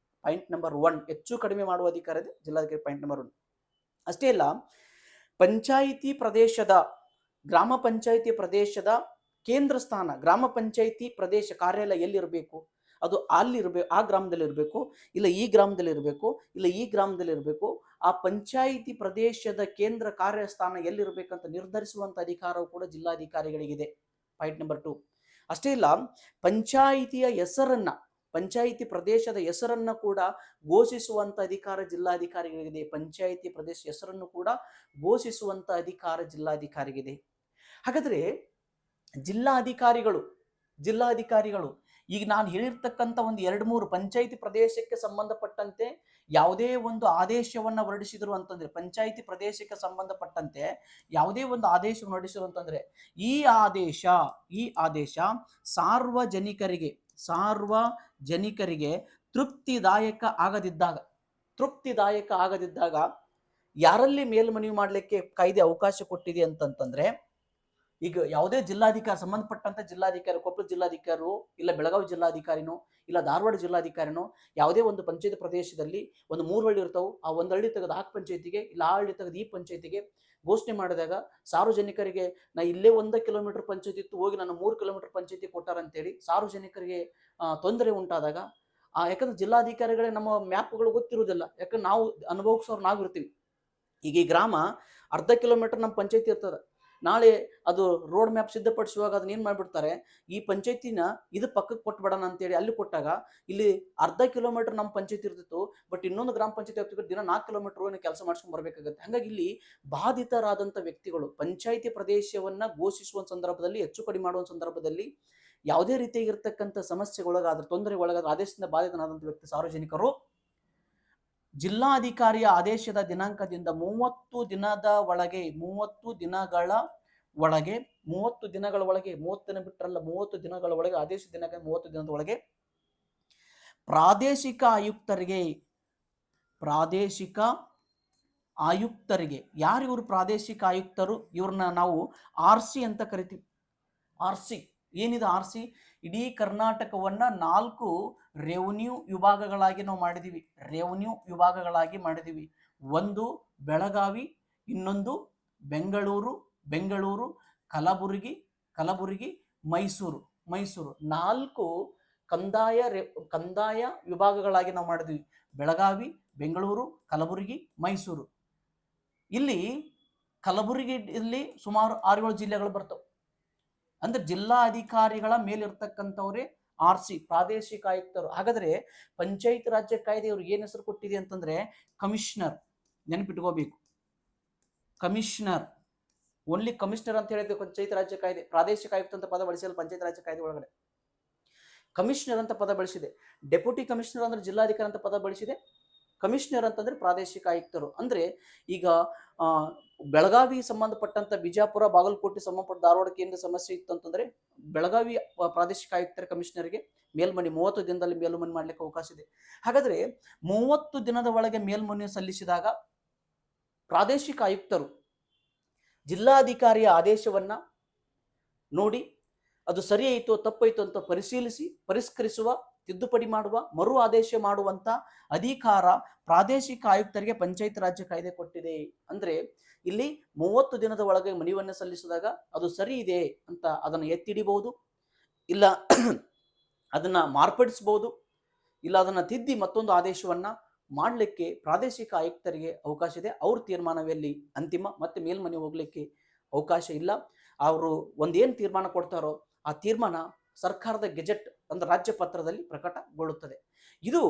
ಪಾಯಿಂಟ್ ನಂಬರ್ 1, ಹೆಚ್ಚು ಕಡಿಮೆ ಮಾಡುವ ಅಧಿಕಾರ ಇದೆ ಜಿಲ್ಲಾಧಿಕಾರಿ. Point number 1. ಅಷ್ಟೇ ಅಲ್ಲ, ಗ್ರಾಮ ಪಂಚಾಯಿತಿ ಪ್ರದೇಶದ ಕೇಂದ್ರ ಸ್ಥಾನ, ಗ್ರಾಮ ಪಂಚಾಯಿತಿ ಪ್ರದೇಶ ಕಾರ್ಯಾಲಯ ಎಲ್ಲಿರಬೇಕು? ಅದು ಅಲ್ಲಿರಬೇಕು, ಆ ಗ್ರಾಮದಲ್ಲಿ ಇರಬೇಕು, ಇಲ್ಲ ಈ ಗ್ರಾಮದಲ್ಲಿ ಇರಬೇಕು, ಇಲ್ಲ ಈ ಗ್ರಾಮದಲ್ಲಿ ಇರಬೇಕು. ಆ ಪಂಚಾಯಿತಿ ಪ್ರದೇಶದ ಕೇಂದ್ರ ಕಾರ್ಯಸ್ಥಾನ ಎಲ್ಲಿರಬೇಕಂತ ನಿರ್ಧರಿಸುವಂತ ಅಧಿಕಾರವು ಕೂಡ ಜಿಲ್ಲಾಧಿಕಾರಿಗಳಿಗಿದೆ. Point number 2. ಅಷ್ಟೇ ಇಲ್ಲ, ಪಂಚಾಯಿತಿ ಪ್ರದೇಶದ ಹೆಸರನ್ನ ಕೂಡ ಘೋಷಿಸುವಂತ ಅಧಿಕಾರ ಜಿಲ್ಲಾಧಿಕಾರಿಗಳಿಗಿದೆ. ಪಂಚಾಯಿತಿ ಪ್ರದೇಶ ಹೆಸರನ್ನು ಕೂಡ ಘೋಷಿಸುವಂತ ಅಧಿಕಾರ ಜಿಲ್ಲಾಧಿಕಾರಿಗಿದೆ. ಹಾಗಾದ್ರೆ ಜಿಲ್ಲಾಧಿಕಾರಿಗಳು ಈಗ ನಾನು ಹೇಳಿರ್ತಕ್ಕಂಥ ಒಂದು 2-3 ಪಂಚಾಯಿತಿ ಪ್ರದೇಶಕ್ಕೆ ಸಂಬಂಧಪಟ್ಟಂತೆ ಯಾವುದೇ ಒಂದು ಆದೇಶವನ್ನ ಹೊರಡಿಸಿದ್ರು ಅಂತಂದ್ರೆ, ಪಂಚಾಯಿತಿ ಪ್ರದೇಶಕ್ಕೆ ಸಂಬಂಧಪಟ್ಟಂತೆ ಯಾವುದೇ ಒಂದು ಆದೇಶವನ್ನು ಹೊರಡಿಸಿದ್ರು ಅಂತಂದ್ರೆ, ಈ ಆದೇಶ ಸಾರ್ವಜನಿಕರಿಗೆ ತೃಪ್ತಿದಾಯಕ ಆಗದಿದ್ದಾಗ ಯಾರಲ್ಲಿ ಮೇಲ್ಮನವಿ ಮಾಡಲಿಕ್ಕೆ ಕಾಯ್ದೆ ಅವಕಾಶ ಕೊಟ್ಟಿದೆ ಅಂತಂತಂದ್ರೆ, ಈಗ ಯಾವುದೇ ಜಿಲ್ಲಾಧಿಕಾರಿ ಸಂಬಂಧಪಟ್ಟಂತ ಜಿಲ್ಲಾಧಿಕಾರಿ, ಕೊಪ್ಪಳ ಜಿಲ್ಲಾಧಿಕಾರಿಯೋ, ಇಲ್ಲ ಬೆಳಗಾವಿ ಜಿಲ್ಲಾಧಿಕಾರಿನೋ, ಇಲ್ಲ ಧಾರವಾಡ ಜಿಲ್ಲಾಧಿಕಾರಿನೋ, ಯಾವುದೇ ಒಂದು ಪಂಚಾಯತ್ ಪ್ರದೇಶದಲ್ಲಿ ಒಂದು 3 ಹಳ್ಳಿ ಇರ್ತಾವೆ, ಆ ಒಂದು ಹಳ್ಳಿ ತೆಗೆದು ಆ ಪಂಚಾಯತಿಗೆ, ಇಲ್ಲ ಆ ಹಳ್ಳಿ ತೆಗೆದು ಈ ಪಂಚಾಯತಿಗೆ ಘೋಷಣೆ ಮಾಡಿದಾಗ ಸಾರ್ವಜನಿಕರಿಗೆ ನಾ ಇಲ್ಲೇ 1 ಕಿಲೋಮೀಟರ್ ಪಂಚಾಯತಿ ಇತ್ತು, ಹೋಗಿ ನಾನು 3 ಕಿಲೋಮೀಟರ್ ಪಂಚಾಯತಿ ಕೊಟ್ಟಾರಂತೇಳಿ ಸಾರ್ವಜನಿಕರಿಗೆ ತೊಂದರೆ ಉಂಟಾದಾಗ, ಯಾಕಂದ್ರೆ ಜಿಲ್ಲಾಧಿಕಾರಿಗಳೇ ನಮ್ಮ ಮ್ಯಾಪ್ಗಳು ಗೊತ್ತಿರುವುದಿಲ್ಲ, ಯಾಕಂದ್ರೆ ನಾವು ಅನುಭವಿಸೋರು ನಾವಿರ್ತೀವಿ. ಈಗ ಈ ಗ್ರಾಮ ಅರ್ಧ ಕಿಲೋಮೀಟರ್ ನಮ್ಮ ಪಂಚಾಯತಿ ಇರ್ತದೆ, ನಾಳೆ ಅದು ರೋಡ್ ಮ್ಯಾಪ್ ಸಿದ್ಧಪಡಿಸುವಾಗ ಅದನ್ನ ಏನ್ ಮಾಡ್ಬಿಡ್ತಾರೆ, ಈ ಪಂಚಾಯತಿನ ಇದು ಪಕ್ಕಕ್ಕೆ ಕೊಟ್ಬಿಡೋಣ ಅಂತೇಳಿ ಅಲ್ಲಿ ಕೊಟ್ಟಾಗ ಇಲ್ಲಿ ಅರ್ಧ ಕಿಲೋಮೀಟರ್ ನಮ್ಮ ಪಂಚಾಯತಿ ಇರ್ತಿತ್ತು, ಬಟ್ ಇನ್ನೊಂದು ಗ್ರಾಮ ಪಂಚಾಯತಿ ವ್ಯಾಪ್ತಿಗೆ ದಿನ 4 ಕಿಲೋಮೀಟರ್ ಕೆಲಸ ಮಾಡ್ಸ್ಕೊಂಡ್ ಬರ್ಬೇಕಾಗುತ್ತೆ. ಹಾಗಾಗಿ ಇಲ್ಲಿ ಬಾಧಿತರಾದಂಥ ವ್ಯಕ್ತಿಗಳು ಪಂಚಾಯತಿ ಪ್ರದೇಶವನ್ನ ಘೋಷಿಸುವ ಸಂದರ್ಭದಲ್ಲಿ, ಹೆಚ್ಚು ಕಡಿಮೆ ಮಾಡುವ ಸಂದರ್ಭದಲ್ಲಿ ಯಾವುದೇ ರೀತಿಯಾಗಿರ್ತಕ್ಕಂಥ ಸಮಸ್ಯೆಗೊಳಗಾದ್ರೆ, ತೊಂದರೆಗೊಳಗಾದ್ರೆ, ಆದೇಶದಿಂದ ಬಾಧಿತನಾದಂಥ ವ್ಯಕ್ತಿ ಸಾರ್ವಜನಿಕರು ಜಿಲ್ಲಾಧಿಕಾರಿಯ ಆದೇಶದ ದಿನಾಂಕದಿಂದ 30 ದಿನದ ಒಳಗೆ 30 ದಿನಗಳ ಒಳಗೆ 30 ದಿನಗಳ ಒಳಗೆ 30 ದಿನ ಬಿಟ್ಟರಲ್ಲ, 30 ದಿನಗಳ ಒಳಗೆ, ಆದೇಶ ದಿನಾಂಕ 30 ದಿನದ ಒಳಗೆ ಪ್ರಾದೇಶಿಕ ಆಯುಕ್ತರಿಗೆ ಯಾರು ಇವರು ಪ್ರಾದೇಶಿಕ ಆಯುಕ್ತರು? ಇವ್ರನ್ನ ನಾವು RC ಅಂತ ಕರಿತೀವಿ. RC ಏನಿದೆ? RC ಇಡೀ ಕರ್ನಾಟಕವನ್ನ 4 ರೆವಿನ್ಯೂ ವಿಭಾಗಗಳಾಗಿ ನಾವು ಮಾಡಿದೀವಿ. ಒಂದು ಬೆಳಗಾವಿ, ಇನ್ನೊಂದು ಬೆಂಗಳೂರು, ಕಲಬುರಗಿ, ಮೈಸೂರು. 4 ಕಂದಾಯ ವಿಭಾಗಗಳಾಗಿ ನಾವು ಮಾಡಿದ್ವಿ. ಬೆಳಗಾವಿ, ಬೆಂಗಳೂರು, ಕಲಬುರಗಿ, ಮೈಸೂರು. ಇಲ್ಲಿ ಕಲಬುರಗಿಯಲ್ಲಿ ಸುಮಾರು 6-7 ಜಿಲ್ಲೆಗಳು ಬರ್ತವೆ. ಅಂದ್ರೆ ಜಿಲ್ಲಾಧಿಕಾರಿಗಳ ಮೇಲಿರ್ತಕ್ಕಂಥವ್ರೆ RC ಪ್ರಾದೇಶಿಕ ಆಯುಕ್ತರು. ಹಾಗಾದ್ರೆ ಪಂಚಾಯತ್ ರಾಜ್ಯ ಕಾಯ್ದೆ ಇವ್ರಿಗೆ ಏನ್ ಹೆಸರು ಕೊಟ್ಟಿದೆ ಅಂತಂದ್ರೆ ಕಮಿಷನರ್. ನೆನಪಿಟ್ಕೋಬೇಕು, ಕಮಿಷನರ್. ಓನ್ಲಿ ಕಮಿಷನರ್ ಅಂತ ಹೇಳಿದ್ರೆ ಪಂಚಾಯತ್ ರಾಜ್ಯ ಕಾಯ್ದೆ. ಪ್ರಾದೇಶಿಕ ಆಯುಕ್ತ ಅಂತ ಪದ ಬಳಸಿಲ್ಲ ಪಂಚಾಯತ್ ರಾಜ್ಯ ಕಾಯ್ದೆ ಒಳಗಡೆ. ಕಮಿಷನರ್ ಅಂತ ಪದ ಬಳಸಿದೆ. ಡೆಪ್ಯೂಟಿ ಕಮಿಷನರ್ ಅಂದ್ರೆ ಜಿಲ್ಲಾಧಿಕಾರಿ ಅಂತ ಪದ ಬಳಸಿದೆ. ಕಮಿಷನರ್ ಅಂತಂದ್ರೆ ಪ್ರಾದೇಶಿಕ ಆಯುಕ್ತರು. ಅಂದ್ರೆ ಈಗ ಬೆಳಗಾವಿ ಸಂಬಂಧಪಟ್ಟಂತ ಬಿಜಾಪುರ, ಬಾಗಲಕೋಟೆ ಸಂಬಂಧಪಟ್ಟ ಧಾರವಾಡಕ್ಕೆ ಏನು ಸಮಸ್ಯೆ ಇತ್ತು ಅಂತಂದ್ರೆ ಬೆಳಗಾವಿ ಪ್ರಾದೇಶಿಕ ಆಯುಕ್ತರ ಕಮಿಷನರ್ಗೆ ಮೇಲ್ಮನವಿ 30 ದಿನದಲ್ಲಿ ಮೇಲ್ಮನವಿ ಮಾಡ್ಲಿಕ್ಕೆ ಅವಕಾಶ ಇದೆ. ಹಾಗಾದ್ರೆ 30 ದಿನದ ಒಳಗೆ ಮೇಲ್ಮನವಿ ಸಲ್ಲಿಸಿದಾಗ ಪ್ರಾದೇಶಿಕ ಆಯುಕ್ತರು ಜಿಲ್ಲಾಧಿಕಾರಿಯ ಆದೇಶವನ್ನ ನೋಡಿ ಅದು ಸರಿಯಾಯಿತು ತಪ್ಪಾಯಿತು ಅಂತ ಪರಿಶೀಲಿಸಿ ಪರಿಷ್ಕರಿಸುವ, ತಿದ್ದುಪಡಿ ಮಾಡುವ, ಮರು ಆದೇಶ ಮಾಡುವಂತ ಅಧಿಕಾರ ಪ್ರಾದೇಶಿಕ ಆಯುಕ್ತರಿಗೆ ಪಂಚಾಯತ್ ರಾಜ್ಯ ಕಾಯ್ದೆ ಕೊಟ್ಟಿದೆ. ಅಂದ್ರೆ ಇಲ್ಲಿ 30 ದಿನದ ಒಳಗೆ ಮನವಿಯನ್ನು ಸಲ್ಲಿಸಿದಾಗ ಅದು ಸರಿ ಇದೆ ಅಂತ ಅದನ್ನು ಎತ್ತಿಡಿಬಹುದು, ಇಲ್ಲ ಅದನ್ನ ಮಾರ್ಪಡಿಸಬಹುದು, ಇಲ್ಲ ಅದನ್ನ ತಿದ್ದಿ ಮತ್ತೊಂದು ಆದೇಶವನ್ನ ಮಾಡಲಿಕ್ಕೆ ಪ್ರಾದೇಶಿಕ ಆಯುಕ್ತರಿಗೆ ಅವಕಾಶ ಇದೆ. ಅವ್ರ ತೀರ್ಮಾನದಲ್ಲಿ ಅಂತಿಮ, ಮತ್ತೆ ಮೇಲ್ಮನೆ ಹೋಗ್ಲಿಕ್ಕೆ ಅವಕಾಶ ಇಲ್ಲ. ಅವರು ಒಂದೇನು ತೀರ್ಮಾನ ಕೊಡ್ತಾರೋ ಆ ತೀರ್ಮಾನ ಸರ್ಕಾರದ ಗೆಜೆಟ್ ಅಂದ್ರೆ ರಾಜ್ಯ ಪತ್ರದಲ್ಲಿ ಪ್ರಕಟಗೊಳ್ಳುತ್ತದೆ. ಇದು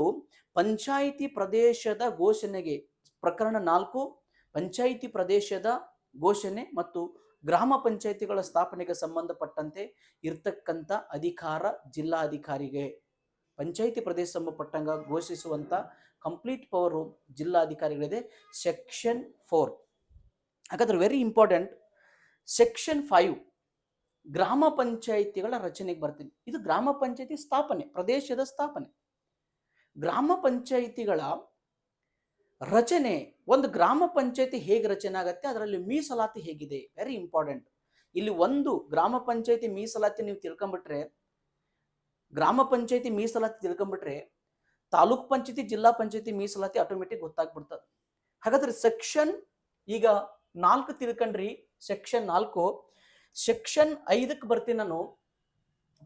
ಪಂಚಾಯಿತಿ ಪ್ರದೇಶದ ಘೋಷಣೆಗೆ ಪ್ರಕರಣ 4 ಪಂಚಾಯಿತಿ ಪ್ರದೇಶದ ಘೋಷಣೆ ಮತ್ತು ಗ್ರಾಮ ಪಂಚಾಯಿತಿಗಳ ಸ್ಥಾಪನೆಗೆ ಸಂಬಂಧಪಟ್ಟಂತೆ ಇರ್ತಕ್ಕಂಥ ಅಧಿಕಾರ ಜಿಲ್ಲಾಧಿಕಾರಿಗೆ. ಪಂಚಾಯಿತಿ ಪ್ರದೇಶ ಸಂಬಂಧಪಟ್ಟಂಗ ಘೋಷಿಸುವಂತ ಕಂಪ್ಲೀಟ್ ಪವರು ಜಿಲ್ಲಾಧಿಕಾರಿಗಳಿದೆ. ಸೆಕ್ಷನ್ 4. ಹಾಗಾದ್ರೆ ವೆರಿ ಇಂಪಾರ್ಟೆಂಟ್, ಸೆಕ್ಷನ್ 5 ಗ್ರಾಮ ಪಂಚಾಯಿತಿಗಳ ರಚನೆಗೆ ಬರ್ತೀನಿ. ಇದು ಗ್ರಾಮ ಪಂಚಾಯಿತಿ ಸ್ಥಾಪನೆ, ಪ್ರದೇಶದ ಸ್ಥಾಪನೆ. ಗ್ರಾಮ ಪಂಚಾಯಿತಿಗಳ ರಚನೆ, ಒಂದು ಗ್ರಾಮ ಪಂಚಾಯಿತಿ ಹೇಗೆ ರಚನೆ ಆಗತ್ತೆ, ಅದರಲ್ಲಿ ಮೀಸಲಾತಿ ಹೇಗಿದೆ, ವೆರಿ ಇಂಪಾರ್ಟೆಂಟ್. ಇಲ್ಲಿ ಒಂದು ಗ್ರಾಮ ಪಂಚಾಯಿತಿ ಮೀಸಲಾತಿ ನೀವು ತಿಳ್ಕೊಂಡ್ಬಿಟ್ರೆ, ಗ್ರಾಮ ಪಂಚಾಯಿತಿ ಮೀಸಲಾತಿ ತಿಳ್ಕೊಂಡ್ಬಿಟ್ರೆ ತಾಲೂಕ್ ಪಂಚಾಯಿತಿ, ಜಿಲ್ಲಾ ಪಂಚಾಯಿತಿ ಮೀಸಲಾತಿ ಆಟೋಮೆಟಿಕ್ ಗೊತ್ತಾಗ್ಬಿಡ್ತದೆ. ಹಾಗಾದ್ರೆ ಸೆಕ್ಷನ್ ಈಗ 4 ತಿಳ್ಕೊಂಡ್ರಿ. ಸೆಕ್ಷನ್ 4. ಸೆಕ್ಷನ್ 5ಕ್ಕೆ ಬರ್ತೀನಿ ನಾನು.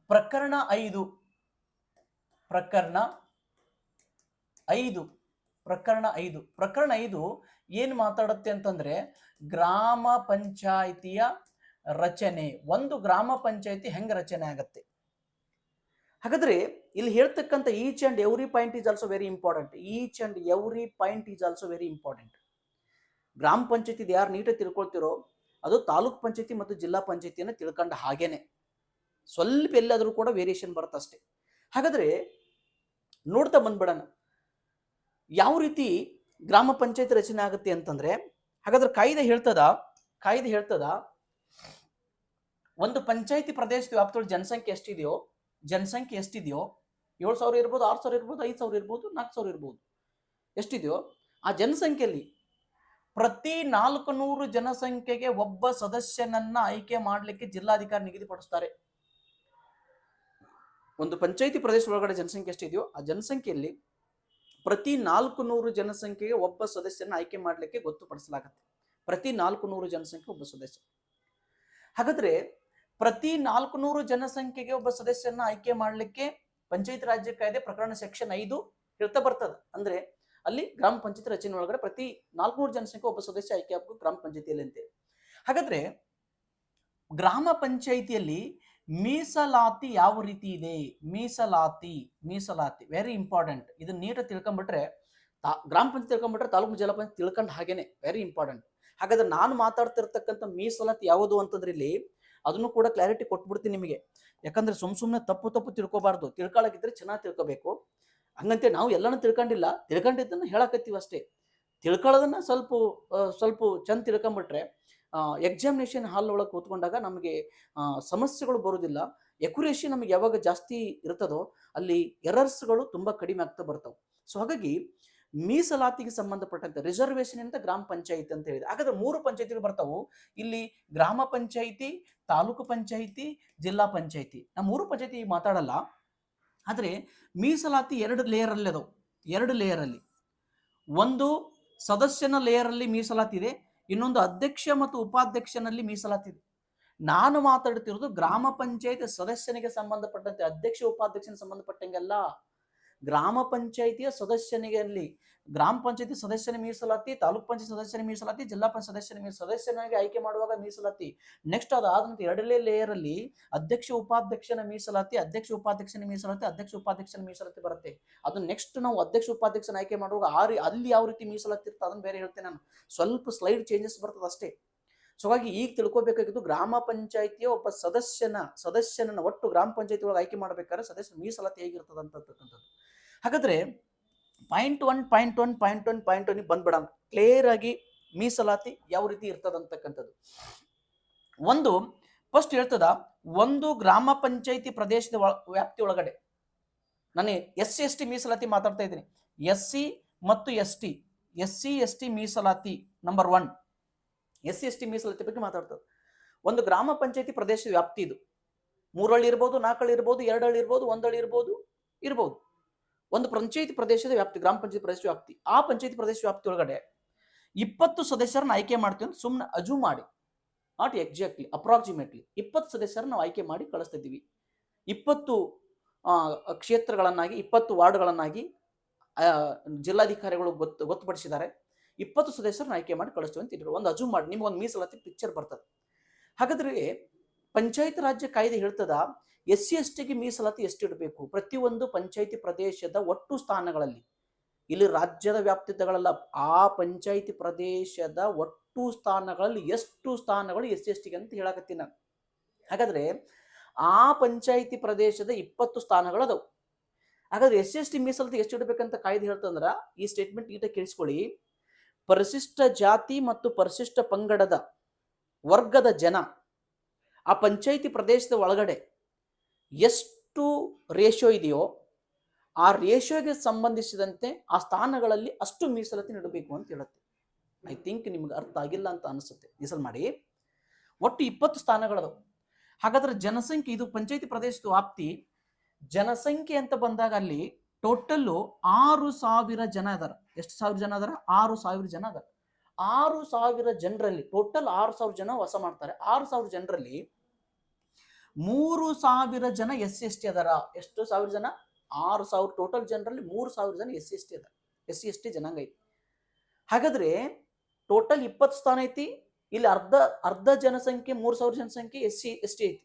ಪ್ರಕರಣ 5 ಏನ್ ಮಾತಾಡುತ್ತೆ ಅಂತಂದ್ರೆ ಗ್ರಾಮ ಪಂಚಾಯಿತಿಯ ರಚನೆ. ಒಂದು ಗ್ರಾಮ ಪಂಚಾಯಿತಿ ಹೆಂಗ ರಚನೆ ಆಗತ್ತೆ. ಹಾಗಾದ್ರೆ ಇಲ್ಲಿ ಹೇಳ್ತಕ್ಕಂಥ each and every point is also very important. ಗ್ರಾಮ ಪಂಚಾಯತಿ ಯಾರು ನೀಟಾಗಿ ತಿಳ್ಕೊಳ್ತಿರೋ ಅದು ತಾಲೂಕ್ ಪಂಚಾಯತಿ ಮತ್ತು ಜಿಲ್ಲಾ ಪಂಚಾಯತಿಯನ್ನು ತಿಳ್ಕೊಂಡ ಹಾಗೇನೆ, ಸ್ವಲ್ಪ ಎಲ್ಲಾದ್ರೂ ಕೂಡ ವೇರಿಯೇಷನ್ ಬರುತ್ತೆ ಅಷ್ಟೇ. ಹಾಗಾದ್ರೆ ನೋಡ್ತಾ ಬಂದ್ಬಿಡೋಣ ಯಾವ ರೀತಿ ಗ್ರಾಮ ಪಂಚಾಯತಿ ರಚನೆ ಆಗುತ್ತೆ ಅಂತಂದ್ರೆ. ಹಾಗಾದ್ರೆ ಕಾಯ್ದೆ ಹೇಳ್ತದ ಒಂದು ಪಂಚಾಯತಿ ಪ್ರದೇಶದ ವ್ಯಾಪ್ತಿಯೊಳಗೆ ಜನಸಂಖ್ಯೆ ಎಷ್ಟಿದೆಯೋ 7,000 ಇರ್ಬೋದು, 6,000 ಇರ್ಬೋದು, 5,000 ಇರ್ಬೋದು, 4,000 ಇರ್ಬೋದು, ಎಷ್ಟಿದೆಯೋ ಆ ಜನಸಂಖ್ಯೆಯಲ್ಲಿ ಪ್ರತಿ 400 ಜನಸಂಖ್ಯೆಗೆ ಒಬ್ಬ ಸದಸ್ಯನನ್ನ ಆಯ್ಕೆ ಮಾಡಲಿಕ್ಕೆ ಜಿಲ್ಲಾಧಿಕಾರಿ ನಿಗದಿಪಡಿಸ್ತಾರೆ. ಒಂದು ಪಂಚಾಯತಿ ಪ್ರದೇಶ ಒಳಗಡೆ ಜನಸಂಖ್ಯೆ ಎಷ್ಟಿದೆಯೋ ಆ ಜನಸಂಖ್ಯೆಯಲ್ಲಿ ಪ್ರತಿ 400 ಜನಸಂಖ್ಯೆಗೆ ಒಬ್ಬ ಸದಸ್ಯನ ಆಯ್ಕೆ ಮಾಡಲಿಕ್ಕೆ ಗೊತ್ತುಪಡಿಸಲಾಗುತ್ತೆ. ಪ್ರತಿ 400 ಜನಸಂಖ್ಯೆ ಒಬ್ಬ ಸದಸ್ಯ. ಹಾಗಾದ್ರೆ ಪ್ರತಿ 400 ಜನಸಂಖ್ಯೆಗೆ ಒಬ್ಬ ಸದಸ್ಯನ ಆಯ್ಕೆ ಮಾಡಲಿಕ್ಕೆ ಪಂಚಾಯತ್ ರಾಜ್ಯ ಕಾಯ್ದೆ ಪ್ರಕರಣ ಸೆಕ್ಷನ್ 5 ಹೇಳ್ತಾ ಬರ್ತದೆ. ಅಂದ್ರೆ ಅಲ್ಲಿ ಗ್ರಾಮ ಪಂಚಾಯತಿ ರಚನೆ ಒಳಗಡೆ ಪ್ರತಿ 400 ಜನಸಂಖ್ಯೆ ಒಬ್ಬ ಸದಸ್ಯ ಆಯ್ಕೆ ಆಗಬೇಕು ಗ್ರಾಮ ಪಂಚಾಯತಿಯಲ್ಲಿ ಅಂತೇಳಿ. ಹಾಗಾದ್ರೆ ಗ್ರಾಮ ಪಂಚಾಯಿತಿಯಲ್ಲಿ ಮೀಸಲಾತಿ ಯಾವ ರೀತಿ ಇದೆ? ಮೀಸಲಾತಿ ವೆರಿ ಇಂಪಾರ್ಟೆಂಟ್. ಇದನ್ನ ನೀಟಾಗಿ ತಿಳ್ಕೊಂಡ್ಬಿಟ್ರೆ ಗ್ರಾಮ ಪಂಚಾಯತ್ ತಿಳ್ಕೊಂಡ್ಬಿಟ್ರೆ ತಾಲೂಕು ಜಿಲ್ಲಾ ಪಂಚಾಯತ್ ತಿಳ್ಕೊಂಡ್ ಹಾಗೇನೆ ವೆರಿ ಇಂಪಾರ್ಟೆಂಟ್. ಹಾಗಾದ್ರೆ ನಾನು ಮಾತಾಡ್ತಿರ್ತಕ್ಕಂಥ ಮೀಸಲಾತಿ ಯಾವುದು ಅಂತಂದ್ರೆ ಇಲ್ಲಿ ಅದನ್ನು ಕೂಡ ಕ್ಲಾರಿಟಿ ಕೊಟ್ಬಿಡ್ತೀನಿ ನಿಮಗೆ. ಯಾಕಂದ್ರೆ ಸುಮ್ಮನೆ ತಪ್ಪು ತಿಳ್ಕೊಬಾರ್ದು. ತಿಳ್ಕೊಳಕಿದ್ರೆ ಚೆನ್ನಾಗಿ ತಿಳ್ಕೊಬೇಕು. ಹಂಗಂತೆ ನಾವು ಎಲ್ಲಾನು ತಿಳ್ಕೊಂಡಿದ್ದನ್ನು ಹೇಳಕತ್ತೀವಿ ಅಷ್ಟೇ. ತಿಳ್ಕೊಳ್ಳೋದನ್ನ ಸ್ವಲ್ಪ ಚಂದ ತಿಳ್ಕೊಂಬಿಟ್ರೆ ಎಕ್ಸಾಮಿನೇಷನ್ ಹಾಲ್ ಒಳಗೆ ಕೂತ್ಕೊಂಡಾಗ ನಮಗೆ ಸಮಸ್ಯೆಗಳು ಬರೋದಿಲ್ಲ. ಎಕ್ಯುರೇಸಿ ನಮಗೆ ಯಾವಾಗ ಜಾಸ್ತಿ ಇರ್ತದೋ ಅಲ್ಲಿ ಎರರ್ಸ್ಗಳು ತುಂಬಾ ಕಡಿಮೆ ಆಗ್ತಾ ಬರ್ತಾವೆ. ಸೊ ಹಾಗಾಗಿ ಮೀಸಲಾತಿಗೆ ಸಂಬಂಧಪಟ್ಟಂತೆ ರಿಸರ್ವೇಶನ್ ಅಂತ ಗ್ರಾಮ ಪಂಚಾಯಿತಿ ಅಂತ ಹೇಳಿದೆ. ಹಾಗಾದ್ರೆ 3 ಪಂಚಾಯಿತಿಗಳು ಬರ್ತಾವು ಇಲ್ಲಿ: ಗ್ರಾಮ ಪಂಚಾಯಿತಿ, ತಾಲೂಕು ಪಂಚಾಯಿತಿ, ಜಿಲ್ಲಾ ಪಂಚಾಯಿತಿ. ನಾ 3 ಪಂಚಾಯಿತಿ ಮಾತಾಡಲ್ಲ. ಆದ್ರೆ ಮೀಸಲಾತಿ 2 ಲೇಯರ್ ಅಲ್ಲಿ ಅದಾವ. 2 ಲೇಯರ್ ಅಲ್ಲಿ, ಒಂದು ಸದಸ್ಯನ ಲೇಯರ್ ಅಲ್ಲಿ ಮೀಸಲಾತಿ ಇದೆ, ಇನ್ನೊಂದು ಅಧ್ಯಕ್ಷ ಮತ್ತು ಉಪಾಧ್ಯಕ್ಷನಲ್ಲಿ ಮೀಸಲಾತಿ ಇದೆ. ನಾನು ಮಾತಾಡ್ತಿರೋದು ಗ್ರಾಮ ಪಂಚಾಯತ್ ಸದಸ್ಯನಿಗೆ ಸಂಬಂಧಪಟ್ಟಂತೆ, ಅಧ್ಯಕ್ಷ ಉಪಾಧ್ಯಕ್ಷನಿಗೆ ಸಂಬಂಧಪಟ್ಟಂಗೆಲ್ಲ. ಗ್ರಾಮ ಪಂಚಾಯಿತಿಯ ಸದಸ್ಯನಿಗೆ ಅಲ್ಲಿ ಗ್ರಾಮ ಪಂಚಾಯತಿ ಸದಸ್ಯನ ಮೀಸಲಾತಿ, ತಾಲೂಕ್ ಪಂಚಾಯತ್ ಸದಸ್ಯನ ಮೀಸಲಾತಿ, ಜಿಲ್ಲಾ ಪಂಚಾಯತ್ ಸದಸ್ಯನಿಗೆ ಆಯ್ಕೆ ಮಾಡುವಾಗ ಮೀಸಲಾತಿ. ನೆಕ್ಸ್ಟ್ ಅದಾದಂತ 2ನೇ ಲೇಯರ್ ಅಲ್ಲಿ ಅಧ್ಯಕ್ಷ ಉಪಾಧ್ಯಕ್ಷನ ಮೀಸಲಾತಿ, ಅಧ್ಯಕ್ಷ ಉಪಾಧ್ಯಕ್ಷನ ಮೀಸಲಾತಿ ಬರುತ್ತೆ. ಅದು ನೆಕ್ಸ್ಟ್ ನಾವು ಅಧ್ಯಕ್ಷ ಉಪಾಧ್ಯಕ್ಷನ ಆಯ್ಕೆ ಮಾಡುವಾಗ ಅಲ್ಲಿ ಯಾವ ರೀತಿ ಮೀಸಲಾತಿ ಇರ್ತದೆ ಅದನ್ನ ಬೇರೆ ಹೇಳ್ತೇನೆ ನಾನು. ಸ್ವಲ್ಪ ಸ್ಲೈಡ್ ಚೇಂಜಸ್ ಬರ್ತದೆ ಅಷ್ಟೇ. ಸೊ ಹಾಗಾಗಿ ಈಗ ತಿಳ್ಕೊಬೇಕಾಗಿದ್ದು ಗ್ರಾಮ ಪಂಚಾಯಿತಿಯ ಒಬ್ಬ ಸದಸ್ಯನ ಒಟ್ಟು ಗ್ರಾಮ ಪಂಚಾಯತಿ ಒಳಗೆ ಆಯ್ಕೆ ಮಾಡ್ಬೇಕಾದ್ರೆ ಸದಸ್ಯನ ಮೀಸಲಾತಿ ಹೇಗಿರ್ತದೆ ಅಂತಕ್ಕಂಥದ್ದು. ಹಾಗಾದ್ರೆ ಪಾಯಿಂಟ್ ಒನ್ ಬಂದ್ಬಿಡೋಣ. ಕ್ಲಿಯರ್ ಆಗಿ ಮೀಸಲಾತಿ ಯಾವ ರೀತಿ ಇರ್ತದ ಅಂತಕ್ಕಂಥದ್ದು. ಒಂದು ಫಸ್ಟ್ ಹೇಳ್ತದ, ಒಂದು ಗ್ರಾಮ ಪಂಚಾಯಿತಿ ಪ್ರದೇಶದ ವ್ಯಾಪ್ತಿ ಒಳಗಡೆ, ನಾನು SC/ST ಮೀಸಲಾತಿ ಮಾತಾಡ್ತಾ ಇದ್ದೀನಿ. SC/ST ಮೀಸಲಾತಿ ನಂಬರ್ 1. SC/ST ಮೀಸಲಾತಿ ಬಗ್ಗೆ ಮಾತಾಡ್ತದೆ. ಒಂದು ಗ್ರಾಮ ಪಂಚಾಯಿತಿ ಪ್ರದೇಶದ ವ್ಯಾಪ್ತಿ ಇದು 3 ಹಳ್ಳಿ ಇರ್ಬೋದು, 4 ಹಳ್ಳಿ ಇರ್ಬೋದು, 2 ಹಳ್ಳಿ ಇರ್ಬೋದು, 1 ಹಳ್ಳಿ ಇರ್ಬೋದು. ಒಂದು ಪಂಚಾಯಿತಿ ಪ್ರದೇಶದ ವ್ಯಾಪ್ತಿ, ಗ್ರಾಮ ಪಂಚಾಯತಿ ಪ್ರದೇಶ ವ್ಯಾಪ್ತಿ. ಆ ಪಂಚಾಯತಿ ಪ್ರದೇಶ ವ್ಯಾಪ್ತಿ ಒಳಗಡೆ 20 ಸದಸ್ಯರನ್ನ ಆಯ್ಕೆ ಮಾಡ್ತೀವಿ ಅಂತ ಸುಮ್ಮನೆ ಅಜೂಮ್ ಮಾಡಿ, ನಾಟ್ ಎಕ್ಸಾಕ್ಟ್ಲಿ, ಅಪ್ರಾಕ್ಸಿಮೇಟ್ಲಿ 20 ಸದಸ್ಯರನ್ನ ನಾವು ಆಯ್ಕೆ ಮಾಡಿ ಕಳಿಸ್ತಿದ್ದೀವಿ. 20 ಕ್ಷೇತ್ರಗಳನ್ನಾಗಿ, 20 ವಾರ್ಡ್ಗಳನ್ನಾಗಿ ಜಿಲ್ಲಾಧಿಕಾರಿಗಳು ಗೊತ್ತುಪಡಿಸಿದ್ದಾರೆ. 20 ಸದಸ್ಯರನ್ನ ಆಯ್ಕೆ ಮಾಡಿ ಕಳಿಸ್ತೀವಿ ಅಂತ ಇದ್ರು. ಒಂದು ಅಜೂಮ್ ಮಾಡಿ, ನಿಮ್ಗೆ ಒಂದು ಮೀಸಲಾತಿ ಪಿಕ್ಚರ್ ಬರ್ತದೆ. ಹಾಗಾದ್ರೆ ಪಂಚಾಯತ್ ರಾಜ್ಯ ಕಾಯ್ದೆ ಹೇಳ್ತದ SC/STಗೆ ಮೀಸಲಾತಿ ಎಷ್ಟು ಇಡಬೇಕು. ಪ್ರತಿಯೊಂದು ಪಂಚಾಯತಿ ಪ್ರದೇಶದ ಒಟ್ಟು ಸ್ಥಾನಗಳಲ್ಲಿ, ಇಲ್ಲಿ ರಾಜ್ಯದ ವ್ಯಾಪ್ತಿಗಳಲ್ಲ, ಆ ಪಂಚಾಯತಿ ಪ್ರದೇಶದ ಒಟ್ಟು ಸ್ಥಾನಗಳಲ್ಲಿ ಎಷ್ಟು ಸ್ಥಾನಗಳು SC/STಗೆ ಅಂತ ಹೇಳಕತ್ತೀನಿ ನಾನು. ಹಾಗಾದ್ರೆ ಆ ಪಂಚಾಯತಿ ಪ್ರದೇಶದ 20 ಸ್ಥಾನಗಳು ಅದಾವು. ಹಾಗಾದ್ರೆ SC/ST ಮೀಸಲಾತಿ ಎಷ್ಟು ಇಡಬೇಕಂತ ಕಾಯ್ದೆ ಹೇಳ್ತಂದ್ರ ಈ ಸ್ಟೇಟ್ಮೆಂಟ್ ನೀಟಾಗಿ ಕೇಳಿಸ್ಕೊಳ್ಳಿ. ಪರಿಶಿಷ್ಟ ಜಾತಿ ಮತ್ತು ಪರಿಶಿಷ್ಟ ಪಂಗಡದ ವರ್ಗದ ಜನ ಆ ಪಂಚಾಯತಿ ಪ್ರದೇಶದ ಒಳಗಡೆ ಎಷ್ಟು ರೇಷಿಯೋ ಇದೆಯೋ ಆ ರೇಷಿಯೋಗೆ ಸಂಬಂಧಿಸಿದಂತೆ ಆ ಸ್ಥಾನಗಳಲ್ಲಿ ಅಷ್ಟು ಮೀಸಲಾತಿ ನೀಡಬೇಕು ಅಂತ ಹೇಳುತ್ತೆ. ಐ ಥಿಂಕ್ ನಿಮ್ಗೆ ಅರ್ಥ ಆಗಿಲ್ಲ ಅಂತ ಅನಿಸುತ್ತೆ. ಈಸಲ್ ಮಾಡಿ, ಒಟ್ಟು 20 ಸ್ಥಾನಗಳದವು. ಹಾಗಾದ್ರೆ ಜನಸಂಖ್ಯೆ, ಇದು ಪಂಚಾಯತಿ ಪ್ರದೇಶದ ವ್ಯಾಪ್ತಿ, ಜನಸಂಖ್ಯೆ ಅಂತ ಬಂದಾಗ ಅಲ್ಲಿ ಟೋಟಲ್ಲು 6,000 ಜನ ಅದಾರ. ಎಷ್ಟು ಸಾವಿರ ಜನ ಅದಾರ? 6,000 ಜನ ಅದಾರ. 6,000 ಜನರಲ್ಲಿ ಟೋಟಲ್ 6,000 ಜನ ವಾಸ ಮಾಡ್ತಾರೆ. 6,000 ಜನರಲ್ಲಿ 3,000 ಜನ SC/ST ಅದಾರ. ಎಷ್ಟು ಸಾವಿರ ಜನ? 6,000 ಟೋಟಲ್ ಜನರಲ್ಲಿ 3,000 ಜನ SC/ST ಅದಾರ. SC/ST ಜನಾಂಗ ಐತಿ. ಹಾಗಾದ್ರೆ ಟೋಟಲ್ 20 ಸ್ಥಾನ ಐತಿ. ಇಲ್ಲಿ ಅರ್ಧ ಜನಸಂಖ್ಯೆ, 3,000 ಜನಸಂಖ್ಯೆ SC/ST ಐತಿ.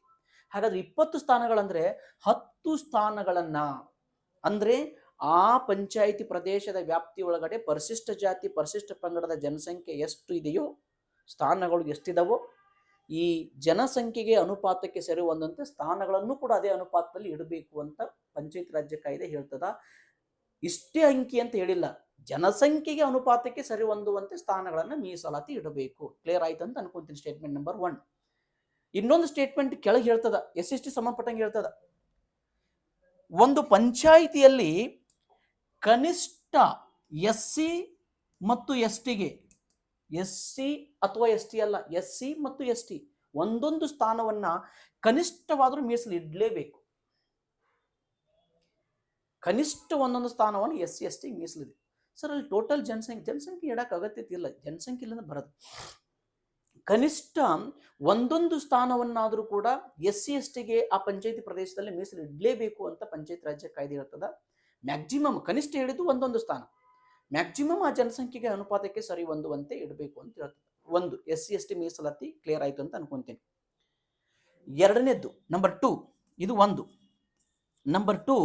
ಹಾಗಾದ್ರೆ 20 ಸ್ಥಾನಗಳಂದ್ರೆ 10 ಸ್ಥಾನಗಳನ್ನ, ಅಂದ್ರೆ ಆ ಪಂಚಾಯಿತಿ ಪ್ರದೇಶದ ವ್ಯಾಪ್ತಿ ಒಳಗಡೆ ಪರಿಶಿಷ್ಟ ಜಾತಿ, ಪರಿಶಿಷ್ಟ ಪಂಗಡದ ಜನಸಂಖ್ಯೆ ಎಷ್ಟು ಇದೆಯೋ, ಸ್ಥಾನಗಳು ಎಷ್ಟಿದಾವೋ, ಈ ಜನಸಂಖ್ಯೆಗೆ ಅನುಪಾತಕ್ಕೆ ಸರಿ ಹೊಂದಂತೆ ಸ್ಥಾನಗಳನ್ನು ಕೂಡ ಅದೇ ಅನುಪಾತದಲ್ಲಿ ಇಡಬೇಕು ಅಂತ ಪಂಚಾಯತ್ ರಾಜ್ಯ ಕಾಯ್ದೆ ಹೇಳ್ತದ. ಇಷ್ಟೇ ಅಂಕಿ ಅಂತ ಹೇಳಿಲ್ಲ, ಜನಸಂಖ್ಯೆಗೆ ಅನುಪಾತಕ್ಕೆ ಸರಿ ಹೊಂದುವಂತೆ ಸ್ಥಾನಗಳನ್ನ ಮೀಸಲಾತಿ ಇಡಬೇಕು. ಕ್ಲಿಯರ್ ಆಯ್ತು ಅಂತ ಅನ್ಕೊಂತೀನಿ. Statement number 1. ಇನ್ನೊಂದು ಸ್ಟೇಟ್ಮೆಂಟ್ ಕೆಳಗೆ ಹೇಳ್ತದ, SC/ST ಸಂಬಂಧಪಟ್ಟಂಗೆ ಹೇಳ್ತದ. ಒಂದು ಪಂಚಾಯಿತಿಯಲ್ಲಿ ಕನಿಷ್ಠ SC ಮತ್ತು STಗೆ, SC ಅಥವಾ ST ಅಲ್ಲ, SC ಮತ್ತು ST ಒಂದೊಂದು ಸ್ಥಾನವನ್ನ ಕನಿಷ್ಠವಾದರೂ ಮೀಸಲು ಇಡಲೇಬೇಕು. ಕನಿಷ್ಠ ಒಂದೊಂದು ಸ್ಥಾನವನ್ನು SC/ST ಮೀಸಲಿದೆ. ಸರ್ ಅಲ್ಲಿ ಟೋಟಲ್ ಜನಸಂಖ್ಯೆ ಇಡಕ್ಕೆ ಅಗತ್ಯತೆ ಇಲ್ಲ, ಜನಸಂಖ್ಯೆ ಇಲ್ಲಿಂದ ಬರೋದು. ಕನಿಷ್ಠ ಒಂದೊಂದು ಸ್ಥಾನವನ್ನಾದರೂ ಕೂಡ SC/STಗೆ ಆ ಪಂಚಾಯತಿ ಪ್ರದೇಶದಲ್ಲಿ ಮೀಸಲು ಇಡಲೇಬೇಕು ಅಂತ ಪಂಚಾಯತ್ ರಾಜ್ಯ ಕಾಯ್ದೆ ಹೇಳ್ತದ. ಮ್ಯಾಕ್ಸಿಮಮ್, ಕನಿಷ್ಠ ಹೇಳಿದ್ದು ಒಂದೊಂದು ಸ್ಥಾನ, ಮ್ಯಾಕ್ಸಿಮಮ್ ಆ ಜನಸಂಖ್ಯೆಗೆ ಅನುಪಾತಕ್ಕೆ ಸರಿ ಹೊಂದುವಂತೆ ಇಡಬೇಕು ಅಂತ ಹೇಳ್ತದೆ. ಒಂದು SC/ST ಮೀಸಲಾತಿ ಕ್ಲಿಯರ್ ಆಯ್ತು ಅಂತ ಅನ್ಕೊಂತೀನಿ. ಎರಡನೇದ್ದು ನಂಬರ್ 2, ಇದು ಒಂದು. ನಂಬರ್ 2,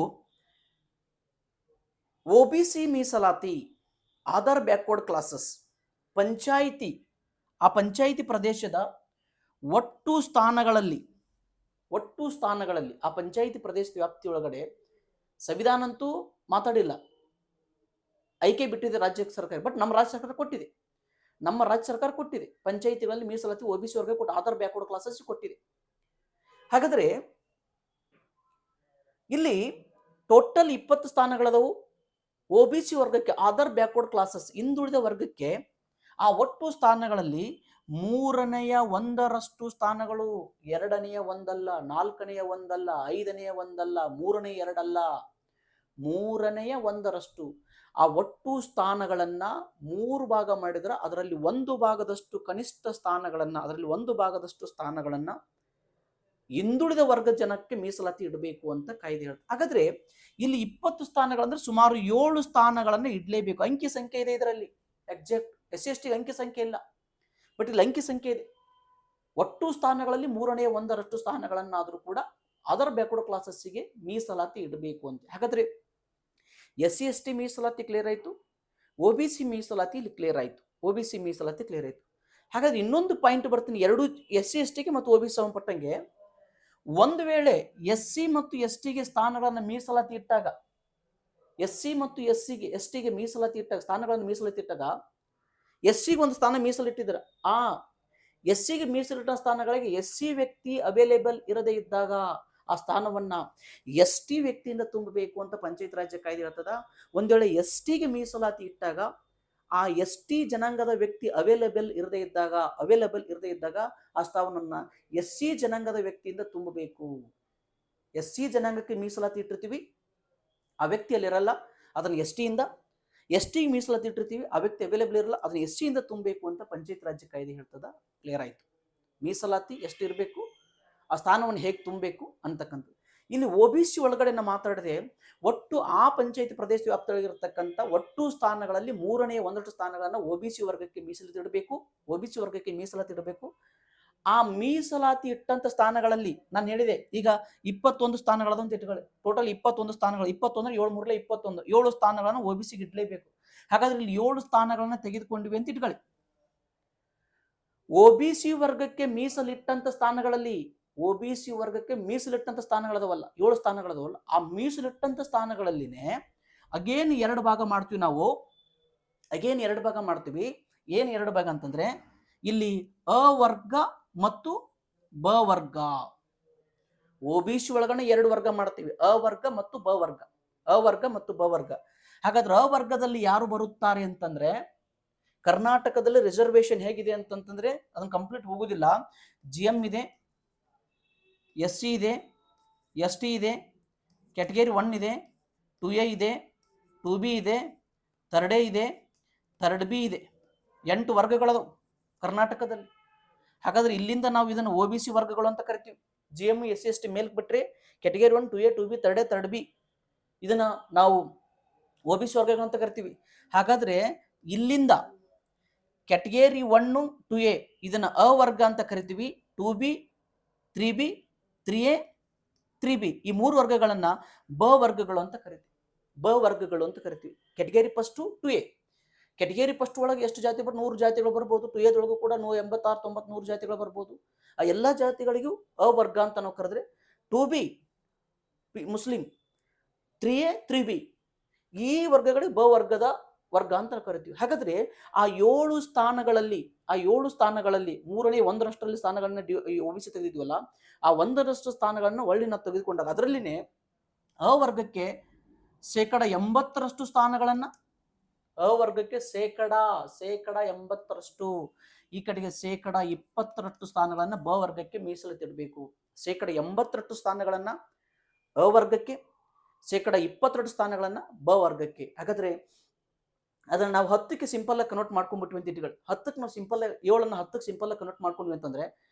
OBC ಮೀಸಲಾತಿ, ಅದರ್ ಬ್ಯಾಕ್ವರ್ಡ್ ಕ್ಲಾಸಸ್. ಆ ಪಂಚಾಯಿತಿ ಪ್ರದೇಶದ ಒಟ್ಟು ಸ್ಥಾನಗಳಲ್ಲಿ ಆ ಪಂಚಾಯಿತಿ ಪ್ರದೇಶದ ವ್ಯಾಪ್ತಿಯೊಳಗಡೆ ಸಂವಿಧಾನ ಅಂತೂ ಮಾತಾಡಿಲ್ಲ, ಆಯ್ಕೆ ಬಿಟ್ಟಿದೆ ರಾಜ್ಯ ಸರ್ಕಾರ. ಬಟ್ ನಮ್ಮ ರಾಜ್ಯ ಸರ್ಕಾರ ಕೊಟ್ಟಿದೆ ಪಂಚಾಯಿತಿಗಳಲ್ಲಿ ಮೀಸಲಾತಿ OBC ವರ್ಗ ಕೊಟ್ಟು ಆಧಾರ್ ಬ್ಯಾಕ್ವರ್ಡ್ ಕ್ಲಾಸಸ್ ಕೊಟ್ಟಿದೆ. ಹಾಗಾದ್ರೆ ಇಲ್ಲಿ ಟೋಟಲ್ 20 ಸ್ಥಾನಗಳದವು OBC ವರ್ಗಕ್ಕೆ, ಆಧಾರ್ ಬ್ಯಾಕ್ವರ್ಡ್ ಕ್ಲಾಸಸ್ ಹಿಂದುಳಿದ ವರ್ಗಕ್ಕೆ. ಆ ಒಟ್ಟು ಸ್ಥಾನಗಳಲ್ಲಿ 1/3 ಸ್ಥಾನಗಳು 2ನೇ 1 ಅಲ್ಲ, 4ನೇ 1 ಅಲ್ಲ, 5ನೇ 1 ಅಲ್ಲ, 3ನೇ 2 ಅಲ್ಲ, 3ನೇ 1 ಆ ಒಟ್ಟು ಸ್ಥಾನಗಳನ್ನ 3 ಭಾಗ ಮಾಡಿದ್ರೆ ಅದರಲ್ಲಿ 1 ಭಾಗದಷ್ಟು ಕನಿಷ್ಠ ಸ್ಥಾನಗಳನ್ನ, ಅದರಲ್ಲಿ 1 ಭಾಗದಷ್ಟು ಸ್ಥಾನಗಳನ್ನ ಹಿಂದುಳಿದ ವರ್ಗ ಜನಕ್ಕೆ ಮೀಸಲಾತಿ ಇಡಬೇಕು ಅಂತ ಕಾಯ್ದೆ ಹೇಳ್ತಾರೆ. ಹಾಗಾದ್ರೆ ಇಲ್ಲಿ 20 ಸ್ಥಾನಗಳಂದ್ರೆ ಸುಮಾರು 7 ಸ್ಥಾನಗಳನ್ನ ಇಡ್ಲೇಬೇಕು. ಅಂಕಿ ಸಂಖ್ಯೆ ಇದೆ ಇದರಲ್ಲಿ, ಎಕ್ಸಾಕ್ಟ್ SC/ST ಅಂಕಿ ಸಂಖ್ಯೆ ಇಲ್ಲ, ಬಟ್ ಇಲ್ಲಿ ಅಂಕಿ ಸಂಖ್ಯೆ ಇದೆ. ಒಟ್ಟು ಸ್ಥಾನಗಳಲ್ಲಿ 3ನೇ 1 ಸ್ಥಾನಗಳನ್ನಾದ್ರೂ ಕೂಡ ಅದರ್ ಬ್ಯಾಕ್ವರ್ಡ್ ಕ್ಲಾಸಸ್ಸಿಗೆ ಮೀಸಲಾತಿ ಇಡಬೇಕು ಅಂತ. ಹಾಗಾದ್ರೆ SC/ST ಮೀಸಲಾತಿ ಕ್ಲಿಯರ್ ಆಯ್ತು, OBC ಮೀಸಲಾತಿ ಇಲ್ಲಿ ಕ್ಲಿಯರ್ ಆಯ್ತು, OBC ಮೀಸಲಾತಿ ಕ್ಲಿಯರ್ ಆಯ್ತು. ಹಾಗಾದ್ರೆ ಇನ್ನೊಂದು ಪಾಯಿಂಟ್ ಬರ್ತೀನಿ, ಎರಡು SC/STಗೆ ಮತ್ತು OBC ಸಂಬಂಧಪಟ್ಟಂಗೆ. ಒಂದು ವೇಳೆ SC ಮತ್ತು STಗೆ ಸ್ಥಾನಗಳನ್ನು ಮೀಸಲಾತಿ ಇಟ್ಟಾಗ, SC ಮತ್ತು STಗೆ ಮೀಸಲಾತಿ ಇಟ್ಟಾಗ, ಸ್ಥಾನಗಳನ್ನು ಮೀಸಲಾತಿ ಇಟ್ಟಾಗ, SCಗೆ ಒಂದು ಸ್ಥಾನ ಮೀಸಲಿಟ್ಟಿದ್ರ, ಆ SCಗೆ ಮೀಸಲಿಟ್ಟ ಸ್ಥಾನಗಳಿಗೆ SC ವ್ಯಕ್ತಿ ಅವೈಲೇಬಲ್ ಇರದೇ ಇದ್ದಾಗ ಆ ಸ್ಥಾನವನ್ನ ST ವ್ಯಕ್ತಿಯಿಂದ ತುಂಬಬೇಕು ಅಂತ ಪಂಚಾಯತ್ ರಾಜ್ಯ ಕಾಯ್ದೆ ಹೇಳ್ತದ. ಒಂದ್ ವೇಳೆ STಗೆ ಮೀಸಲಾತಿ ಇಟ್ಟಾಗ ಆ ST ಜನಾಂಗದ ವ್ಯಕ್ತಿ ಅವೈಲೇಬಲ್ ಇರದೇ ಇದ್ದಾಗ ಆ ಸ್ಥಾನವನ್ನ SC ಜನಾಂಗದ ವ್ಯಕ್ತಿಯಿಂದ ತುಂಬಬೇಕು. SC ಜನಾಂಗಕ್ಕೆ ಮೀಸಲಾತಿ ಇಟ್ಟಿರ್ತೀವಿ, ಆ ವ್ಯಕ್ತಿಯಲ್ಲಿ ಇರಲ್ಲ, ಅದನ್ನು STಗೆ ಮೀಸಲಾತಿ ಇಟ್ಟಿರ್ತೀವಿ, ಆ ವ್ಯಕ್ತಿ ಅವೈಲೇಬಲ್ ಇರಲ್ಲ, ಅದನ್ನ SCಯಿಂದ ತುಂಬಬೇಕು ಅಂತ ಪಂಚಾಯತ್ ರಾಜ್ಯ ಕಾಯ್ದೆ ಹೇಳ್ತದ. ಕ್ಲಿಯರ್ ಆಯ್ತು. ಮೀಸಲಾತಿ ಎಷ್ಟು ಇರಬೇಕು, ಆ ಸ್ಥಾನವನ್ನು ಹೇಗೆ ತುಂಬಬೇಕು ಅಂತಕ್ಕಂಥದ್ದು. ಇಲ್ಲಿ OBC ಒಳಗಡೆ ನಾವು ಮಾತಾಡಿದೆ, ಒಟ್ಟು ಆ ಪಂಚಾಯತಿ ಪ್ರದೇಶ ವ್ಯಾಪ್ತಿಯೊಳಗಿರತಕ್ಕಂಥ ಒಟ್ಟು ಸ್ಥಾನಗಳಲ್ಲಿ 3ನೇ 1 ಸ್ಥಾನಗಳನ್ನ OBC ವರ್ಗಕ್ಕೆ ಮೀಸಲಾತಿ ಇಡಬೇಕು. ಆ ಮೀಸಲಾತಿ ಇಟ್ಟಂತ ಸ್ಥಾನಗಳಲ್ಲಿ ನಾನು ಹೇಳಿದೆ, ಈಗ 21 ಸ್ಥಾನಗಳದಂತ ಇಟ್ಕೊಳ್ಳಿ, ಟೋಟಲ್ 21 ಸ್ಥಾನಗಳು, 21 7 3 21, 7 ಸ್ಥಾನಗಳನ್ನ OBCಗೆ ಇಡ್ಲೇಬೇಕು. ಹಾಗಾದ್ರೆ ಇಲ್ಲಿ 7 ಸ್ಥಾನಗಳನ್ನ ತೆಗೆದುಕೊಂಡಿವೆ ಅಂತ ಇಟ್ಕೊಳ್ಳಿ. OBC ವರ್ಗಕ್ಕೆ ಮೀಸಲಿಟ್ಟಂತ ಸ್ಥಾನಗಳಲ್ಲಿ, OBC ವರ್ಗಕ್ಕೆ ಮೀಸಲಿಟ್ಟಂತ ಸ್ಥಾನಗಳದವಲ್ಲ, 7 ಸ್ಥಾನಗಳದವಲ್ಲ, ಆ ಮೀಸಲಿಟ್ಟಂತ ಸ್ಥಾನಗಳಲ್ಲಿನೇ ಅಗೇನ್ 2 ಭಾಗ ಮಾಡ್ತೀವಿ ನಾವು. ಏನ್ 2 ಭಾಗ ಅಂತಂದ್ರೆ, ಇಲ್ಲಿ ಅ ವರ್ಗ ಮತ್ತು ಬ ವರ್ಗ. OBC ಒಳಗಡೆ 2 ವರ್ಗ ಮಾಡ್ತೀವಿ, ಅ ವರ್ಗ ಮತ್ತು ಬ ವರ್ಗ. ಹಾಗಾದ್ರೆ ಅ ವರ್ಗದಲ್ಲಿ ಯಾರು ಬರುತ್ತಾರೆ ಅಂತಂದ್ರೆ, ಕರ್ನಾಟಕದಲ್ಲಿ ರಿಸರ್ವೇಶನ್ ಹೇಗಿದೆ ಅಂತಂತಂದ್ರೆ ಅದನ್ನ ಕಂಪ್ಲೀಟ್ ಹೋಗುದಿಲ್ಲ. GM ಇದೆ, SC ಇದೆ, ST ಇದೆ, ಕ್ಯಾಟಗರಿ 1 ಇದೆ, 2A ಇದೆ, 2B ಇದೆ, 3A ಇದೆ, 3B ಇದೆ. 8 ವರ್ಗಗಳದು ಕರ್ನಾಟಕದಲ್ಲಿ. ಹಾಗಾದ್ರೆ ಇಲ್ಲಿಂದ ನಾವು ಇದನ್ನು OBC ವರ್ಗಗಳು ಅಂತ ಕರಿತೀವಿ. GM SC/ST ಮೇಲ್ಕ್ ಬಿಟ್ರೆ category 1 2A 2B 3A 3B ಇದನ್ನ ನಾವು OBC ವರ್ಗಗಳು ಅಂತ ಕರಿತೀವಿ. ಹಾಗಾದ್ರೆ ಇಲ್ಲಿಂದ ಕ್ಯಾಟಗರಿ 1 2A ಇದನ್ನ ಅ ವರ್ಗ ಅಂತ ಕರಿತೀವಿ, 2B 3B 3A 3B ಈ 3 ವರ್ಗಗಳನ್ನ ಬ ವರ್ಗಗಳು ಅಂತ ಕರಿತೀವಿ. Category first 2A, category first ಒಳಗೆ ಎಷ್ಟು ಜಾತಿ ಬರ್ 100 ಜಾತಿಗಳು ಬರ್ಬೋದು. 2Aದೊಳಗೂ ಕೂಡ 86 90 100 ಜಾತಿಗಳು ಬರ್ಬೋದು. ಆ ಎಲ್ಲ ಜಾತಿಗಳಿಗೂ ಅ ವರ್ಗ ಅಂತ ನಾವು ಕರೆದ್ರೆ, 2B ಮುಸ್ಲಿಂ, 3A 3B ಈ ವರ್ಗಗಳಿಗೆ ಬ ವರ್ಗದ ವರ್ಗ ಅಂತ ಕರಿತೀವಿ. ಹಾಗಾದ್ರೆ ಆ 7 ಸ್ಥಾನಗಳಲ್ಲಿ 3ನೇ 1 ಸ್ಥಾನಗಳನ್ನ OBC ತೆಗೆದಿದ್ವಲ್ಲ, ಆ 1 ಸ್ಥಾನಗಳನ್ನ ಒಳ್ಳೆ ನಾವು ತೆಗೆದುಕೊಂಡಾಗ ಅದರಲ್ಲಿನೇ ಅ ವರ್ಗಕ್ಕೆ 80% ಸ್ಥಾನಗಳನ್ನ, ಅ ವರ್ಗಕ್ಕೆ 80%, ಈ ಕಡೆಗೆ 20% ಸ್ಥಾನಗಳನ್ನ ಬ ವರ್ಗಕ್ಕೆ ಮೀಸಲಿಟ್ಟಿಡಬೇಕು. 80% ಸ್ಥಾನಗಳನ್ನ ಅ ವರ್ಗಕ್ಕೆ, 22% ಸ್ಥಾನಗಳನ್ನ ಬ ವರ್ಗಕ್ಕೆ. ಹಾಗಾದ್ರೆ ಅದನ್ನ ನಾವು 10ಕ್ಕೆ ಸಿಂಪಲ್ ಆಗಿ ಕನ್ವರ್ಟ್ ಮಾಡ್ಕೊಂಡ್ಬಿಟ್ವಿ ಅಂತ ಇಟ್ಕೊಳ್ಳಿ. 10ಕ್ಕೆ ನಾವು ಸಿಂಪಲ್ 7ಅನ್ನ 10ಕ್ಕೆ ಸಿಂಪಲ್ ಆಗಿ ಕನ್ವರ್ಟ್ ಮಾಡ್ಕೊಂಡ್ವಿ ಅಂತಂದ್ರೆ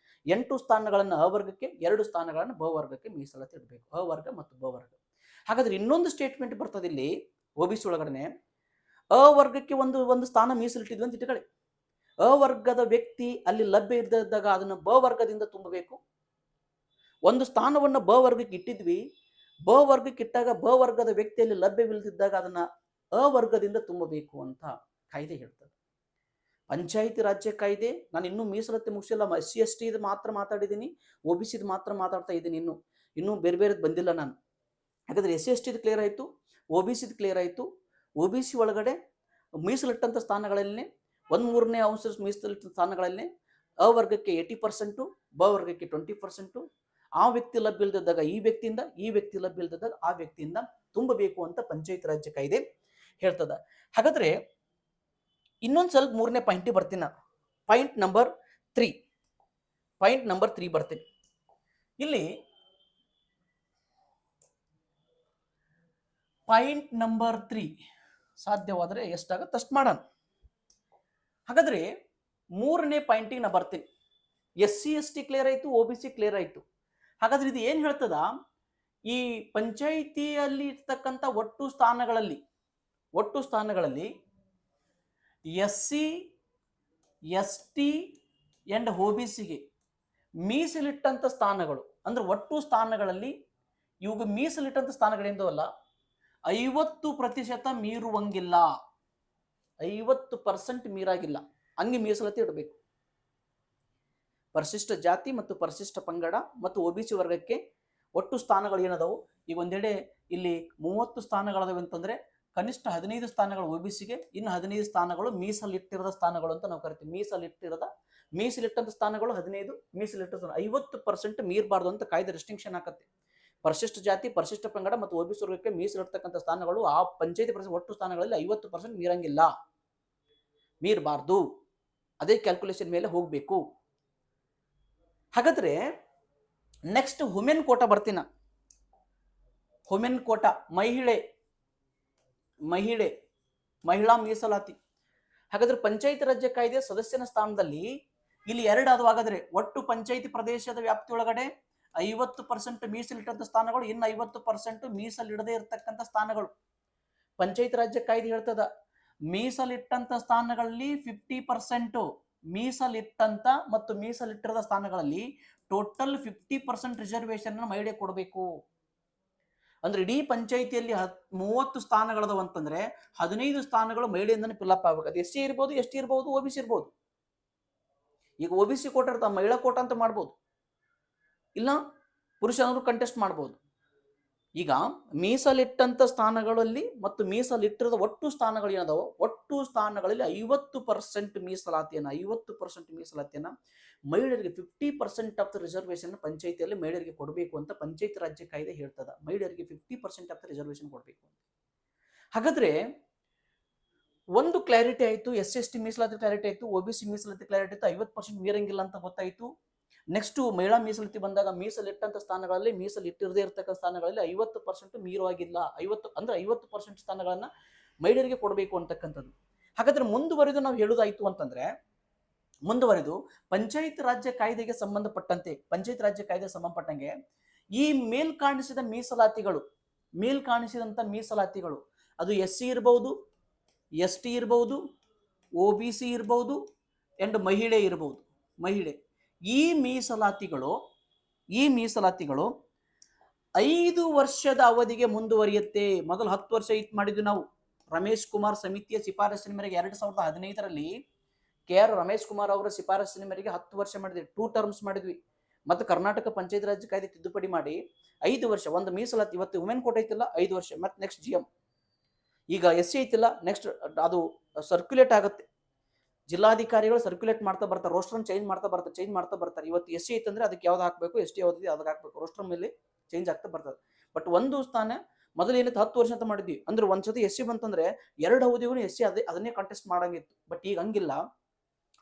8 ಸ್ಥಾನಗಳನ್ನ ಅ ವರ್ಗಕ್ಕೆ, 2 ಸ್ಥಾನಗಳನ್ನ ಬ ವರ್ಗಕ್ಕೆ ಮೀಸಲಾತಿ ಇಡಬೇಕು, ಅ ವರ್ಗ ಮತ್ತು ಬ ವರ್ಗ. ಹಾಗಾದ್ರೆ ಇನ್ನೊಂದು ಸ್ಟೇಟ್ಮೆಂಟ್ ಬರ್ತದೆ ಇಲ್ಲಿ OBC ಒಳಗಡೆ, ಅ ವರ್ಗಕ್ಕೆ ಒಂದು ಸ್ಥಾನ ಮೀಸಲಿಟ್ಟಿದ್ವಿ ಅಂತ ಇಟ್ಕೊಳ್ಳಿ. ಅ ವರ್ಗದ ವ್ಯಕ್ತಿ ಅಲ್ಲಿ ಲಭ್ಯ ಇದ್ದಾಗ ಅದನ್ನ ಬ ವರ್ಗದಿಂದ ತುಂಬಬೇಕು. ಒಂದು ಸ್ಥಾನವನ್ನ ಬ ವರ್ಗಕ್ಕೆ ಇಟ್ಟಿದ್ವಿ, ಬ ವರ್ಗಕ್ಕೆ ಇಟ್ಟಾಗ ಬ ವರ್ಗದ ವ್ಯಕ್ತಿಯಲ್ಲಿ ಲಭ್ಯವಿಲ್ಲದಿದ್ದಾಗ ಅದನ್ನ ಅ ವರ್ಗದಿಂದ ತುಂಬಬೇಕು ಅಂತ ಕಾಯ್ದೆ ಹೇಳ್ತದೆ. ಪಂಚಾಯಿತಿ ರಾಜ್ಯ ಕಾಯ್ದೆ, ನಾನು ಇನ್ನೂ ಮೀಸಲಾತಿ ಮುಗಿಸಿಲ್ಲ, SC ST ಇದು ಮಾತ್ರ ಮಾತಾಡಿದ್ದೀನಿ, OBC ಮಾತ್ರ ಮಾತಾಡ್ತಾ ಇದ್ದೀನಿ, ಇನ್ನೂ ಬೇರೆ ಬೇರೆದು ಬಂದಿಲ್ಲ ನಾನು. ಹಾಗಾದ್ರೆ SC ST ಕ್ಲಿಯರ್ ಆಯಿತು, OBC ಕ್ಲಿಯರ್ ಆಯಿತು. OBC ಒಳಗಡೆ ಮೀಸಲಿಟ್ಟಂಥ ಸ್ಥಾನಗಳಲ್ಲಿ 1/3 ಮೀಸಲಿಟ್ಟ ಸ್ಥಾನಗಳಲ್ಲಿ ಅ ವರ್ಗಕ್ಕೆ 80%, ಬ ವರ್ಗಕ್ಕೆ 20%, ಆ ವ್ಯಕ್ತಿ ಲಭ್ಯ ಇಲ್ಲದಿದ್ದಾಗ ಈ ವ್ಯಕ್ತಿಯಿಂದ, ಈ ವ್ಯಕ್ತಿ ಲಭ್ಯ ಇಲ್ಲದಿದ್ದಾಗ ಆ ವ್ಯಕ್ತಿಯಿಂದ ತುಂಬಬೇಕು ಅಂತ ಪಂಚಾಯತ್ ರಾಜ್ಯ ಕಾಯ್ದೆ ಹೇಳ್ತದ. ಹಾಗಾದ್ರೆ ಇನ್ನೊಂದು ಸ್ವಲ್ಪ 3ನೇ ಪಾಯಿಂಟಿಗೆ ಬರ್ತೀನಿ. ಪಾಯಿಂಟ್ ನಂಬರ್ 3 ಬರ್ತೀನಿ. ಇಲ್ಲಿ ಪಾಯಿಂಟ್ ನಂಬರ್ 3 ಸಾಧ್ಯವಾದರೆ ಎಷ್ಟಾಗುತ್ತೆ ಅಷ್ಟು ಮಾಡೋಣ. ಹಾಗಾದ್ರೆ 3ನೇ ಪಾಯಿಂಟಿಗೆ ನಾ ಬರ್ತೀನಿ. SC ST ಕ್ಲಿಯರ್ ಆಯಿತು, OBC ಕ್ಲಿಯರ್ ಆಯಿತು. ಹಾಗಾದ್ರೆ ಇದು ಏನು ಹೇಳ್ತದ, ಈ ಪಂಚಾಯಿತಿಯಲ್ಲಿ ಇರ್ತಕ್ಕಂಥ ಒಟ್ಟು ಸ್ಥಾನಗಳಲ್ಲಿ SC ST ಅಂಡ್ OBCಗೆ ಮೀಸಲಿಟ್ಟಂಥ ಸ್ಥಾನಗಳು ಅಂದ್ರೆ ಒಟ್ಟು ಸ್ಥಾನಗಳಲ್ಲಿ ಇವಾಗ ಮೀಸಲಿಟ್ಟಂಥ ಸ್ಥಾನಗಳೇಂದವಲ್ಲ 50% ಮೀರುವಂಗಿಲ್ಲ, 50% ಮೀರಾಗಿಲ್ಲ, ಹಂಗೆ ಮೀಸಲಾತಿ ಇಡಬೇಕು. ಪರಿಶಿಷ್ಟ ಜಾತಿ ಮತ್ತು ಪರಿಶಿಷ್ಟ ಪಂಗಡ ಮತ್ತು OBC ವರ್ಗಕ್ಕೆ ಒಟ್ಟು ಸ್ಥಾನಗಳು ಏನದಾವು, ಈಗ ಒಂದೆಡೆ ಇಲ್ಲಿ 30 ಸ್ಥಾನಗಳದಾವೆ ಅಂತಂದ್ರೆ ಕನಿಷ್ಠ 15 ಸ್ಥಾನಗಳು OBCಗೆ, ಇನ್ನು 15 ಸ್ಥಾನಗಳು ಮೀಸಲಿಟ್ಟಿರದ ಸ್ಥಾನಗಳು ಅಂತ ನಾವು ಕರಿತೀವಿ. ಮೀಸಲಿಟ್ಟಂತ ಸ್ಥಾನಗಳು 15, ಮೀಸಲಿಟ್ಟ 50% ಮೀರಬಾರ್ದು ಅಂತ ಕಾಯ್ದೆ ರೆಸ್ಟ್ರಿಕ್ಷನ್ ಹಾಕತ್ತೆ. ಪರಿಶಿಷ್ಟ ಜಾತಿ, ಪರಿಶಿಷ್ಟ ಪಂಗಡ ಮತ್ತು OBC ವರ್ಗಕ್ಕೆ ಮೀಸಲಿಡ್ತಕ್ಕಂಥ ಸ್ಥಾನಗಳು ಆ ಪಂಚಾಯತಿ ಒಟ್ಟು ಸ್ಥಾನಗಳಲ್ಲಿ 50% ಮೀರಂಗಿಲ್ಲ, ಮೀರಬಾರ್ದು. ಅದೇ ಕ್ಯಾಲ್ಕುಲೇಷನ್ ಮೇಲೆ ಹೋಗ್ಬೇಕು. ಹಾಗಾದ್ರೆ ನೆಕ್ಸ್ಟ್ ವುಮೆನ್ ಕೋಟಾ ಬರ್ತೀನ. ವುಮೆನ್ ಕೋಟಾ ಮಹಿಳಾ ಮೀಸಲಾತಿ. ಹಾಗಾದ್ರೆ ಪಂಚಾಯತ್ ರಾಜ್ಯ ಕಾಯ್ದೆ ಸದಸ್ಯನ ಸ್ಥಾನದಲ್ಲಿ ಇಲ್ಲಿ 2 ಅದು. ಹಾಗಾದ್ರೆ ಒಟ್ಟು ಪಂಚಾಯತಿ ಪ್ರದೇಶದ ವ್ಯಾಪ್ತಿಯೊಳಗಡೆ 50% ಮೀಸಲಿಟ್ಟಂತ ಸ್ಥಾನಗಳು, ಇನ್ನು 50% ಮೀಸಲಿಡದೇ ಇರತಕ್ಕಂಥ ಸ್ಥಾನಗಳು. ಪಂಚಾಯತ್ ರಾಜ್ಯ ಕಾಯ್ದೆ ಹೇಳ್ತದ ಮೀಸಲಿಟ್ಟಂತ ಸ್ಥಾನಗಳಲ್ಲಿ 50%, ಮೀಸಲಿಟ್ಟಂತ ಮತ್ತು ಮೀಸಲಿಟ್ಟಿರದ ಸ್ಥಾನಗಳಲ್ಲಿ ಟೋಟಲ್ 50% ರಿಸರ್ವೇಶನ್ ಮಹಿಳೆ ಕೊಡಬೇಕು. ಅಂದ್ರೆ ಇಡೀ ಪಂಚಾಯಿತಿಯಲ್ಲಿ 30 ಸ್ಥಾನಗಳದವ ಅಂತಂದ್ರೆ 15 ಸ್ಥಾನಗಳು ಮಹಿಳೆಯಿಂದನೇ ಫಿಲ್ಅಪ್ ಆಗ್ಬೇಕು. ಅದು SC ಇರ್ಬೋದು, ST ಇರ್ಬೋದು, OBC ಇರ್ಬೋದು. ಈಗ OBC ಕೋಟಾ ಇರ್ತಾವ, ಮಹಿಳಾ ಕೋಟಾ ಅಂತ ಮಾಡ್ಬೋದು, ಇಲ್ಲ ಪುರುಷನವರು ಕಂಟೆಸ್ಟ್ ಮಾಡ್ಬೋದು. ಈಗ ಮೀಸಲಿಟ್ಟಂತ ಸ್ಥಾನಗಳಲ್ಲಿ ಮತ್ತು ಮೀಸಲಿಟ್ಟಿರದ ಒಟ್ಟು ಸ್ಥಾನಗಳು ಏನದಾವ, ಒಟ್ಟು ಸ್ಥಾನಗಳಲ್ಲಿ 50% ಮೀಸಲಾತಿಯನ್ನ ಮಹಿಳೆಯರಿಗೆ 50% ಆಫ್ ದ ರಿಸರ್ವೇಶನ್ ಪಂಚಾಯಿತಿಯಲ್ಲಿ ಮಹಿಳೆಯರಿಗೆ ಕೊಡಬೇಕು ಅಂತ ಪಂಚಾಯತ್ ರಾಜ್ಯ ಕಾಯ್ದೆ ಹೇಳ್ತದ. ಮಹಿಳೆಯರಿಗೆ 50% ಆಫ್ ದ ರಿಸರ್ವೇಶನ್ ಕೊಡಬೇಕು ಅಂತ. ಹಾಗಾದ್ರೆ ಒಂದು ಕ್ಲಾರಿಟಿ ಆಯ್ತು, SC ST ಮೀಸಲಾತಿ ಕ್ಲಾರಿಟಿ ಆಯ್ತು, OBC ಮೀಸಲಾತಿ ಕ್ಲಾರಿಟಿ ಆಯ್ತು, 50% ಮೀರಂಗಿಲ್ಲ ಅಂತ ಗೊತ್ತಾಯ್ತು. ನೆಕ್ಸ್ಟ್ ಮಹಿಳಾ ಮೀಸಲಾತಿ ಬಂದಾಗ ಮೀಸಲಿಟ್ಟಂತ ಸ್ಥಾನಗಳಲ್ಲಿ, ಮೀಸಲಿಟ್ಟಿರದೇ ಇರತಕ್ಕಂಥ ಸ್ಥಾನಗಳಲ್ಲಿ 50% ಮೀರುವಾಗಿಲ್ಲ, 50% ಸ್ಥಾನಗಳನ್ನ ಮಹಿಳೆಯರಿಗೆ ಕೊಡಬೇಕು ಅಂತಕ್ಕಂಥದ್ದು. ಹಾಗಾದ್ರೆ ಮುಂದುವರೆದು ನಾವು ಹೇಳುವುದಾಯ್ತು ಅಂತಂದ್ರೆ, ಪಂಚಾಯತ್ ರಾಜ್ಯ ಕಾಯ್ದೆಗೆ ಸಂಬಂಧಪಟ್ಟಂಗೆ ಈ ಮೇಲ್ಕಾಣಿಸಿದಂತ ಮೀಸಲಾತಿಗಳು ಅದು SC ಇರಬಹುದು, ST ಇರಬಹುದು, OBC ಇರಬಹುದು ಅಂಡ್ ಮಹಿಳೆ ಇರಬಹುದು. ಈ ಮೀಸಲಾತಿಗಳು 5 ವರ್ಷದ ಅವಧಿಗೆ ಮುಂದುವರಿಯುತ್ತೆ. ಮೊದಲು 10 ವರ್ಷ ಇತ್ತು ಮಾಡಿದ್ವಿ ನಾವು. ರಮೇಶ್ ಕುಮಾರ್ ಸಮಿತಿಯ ಶಿಫಾರಸಿನ ಮೇರೆಗೆ 2015ರಲ್ಲಿ KR ರಮೇಶ್ ಕುಮಾರ್ ಅವರ ಶಿಫಾರಸಿನ ಮೇರೆಗೆ 10 ವರ್ಷ ಮಾಡಿದ್ವಿ, 2 ಟರ್ಮ್ಸ್ ಮಾಡಿದ್ವಿ. ಮತ್ತು ಕರ್ನಾಟಕ ಪಂಚಾಯತ್ ರಾಜ್ ಕಾಯ್ದೆ ತಿದ್ದುಪಡಿ ಮಾಡಿ 5 ವರ್ಷ ಒಂದು ಮೀಸಲಾತಿ. ಇವತ್ತು ವುಮೆನ್ ಕೋಟಾ ಐತಿಲ್ಲ 5 ವರ್ಷ, ಮತ್ತೆ ನೆಕ್ಸ್ಟ್ GM. ಈಗ SC ಐತಿಲ್ಲ, ನೆಕ್ಸ್ಟ್ ಅದು ಸರ್ಕ್ಯುಲೇಟ್ ಆಗುತ್ತೆ. ಜಿಲ್ಲಾಧಿಕಾರಿಗಳು ಸರ್ಕ್ಯುಲೇಟ್ ಮಾಡ್ತಾ ಬರ್ತಾರೆ, ರೋಸ್ಟರ್ ಚೇಂಜ್ ಮಾಡ್ತಾ ಬರ್ತಾರೆ. ಇವತ್ತು SC ಐತಂದ್ರೆ ಅದಕ್ಕೆ ಯಾವ್ದು ಹಾಕಬೇಕು, ST ಯಾವ್ದು ಅದಕ್ಕೆ ಹಾಕಬೇಕು, ರೋಸ್ಟರ್ ಮೇಲೆ ಚೇಂಜ್ ಆಗ್ತಾ ಬರ್ತದೆ. ಬಟ್ ಒಂದು ಸ್ಥಾನ ಮೊದಲು ಏನೈತೆ 10 ವರ್ಷ ಅಂತ ಮಾಡಿದ್ವಿ ಅಂದ್ರೆ ಒಂದ್ಸತಿ SC ಬಂತಂದ್ರೆ 2 ಅವಧಿಗೂ SC ಅದನ್ನೇ ಕಂಟೆಸ್ಟ್ ಮಾಡಂಗಿತ್ತು. ಬಟ್ ಈಗ ಹಂಗಿಲ್ಲ.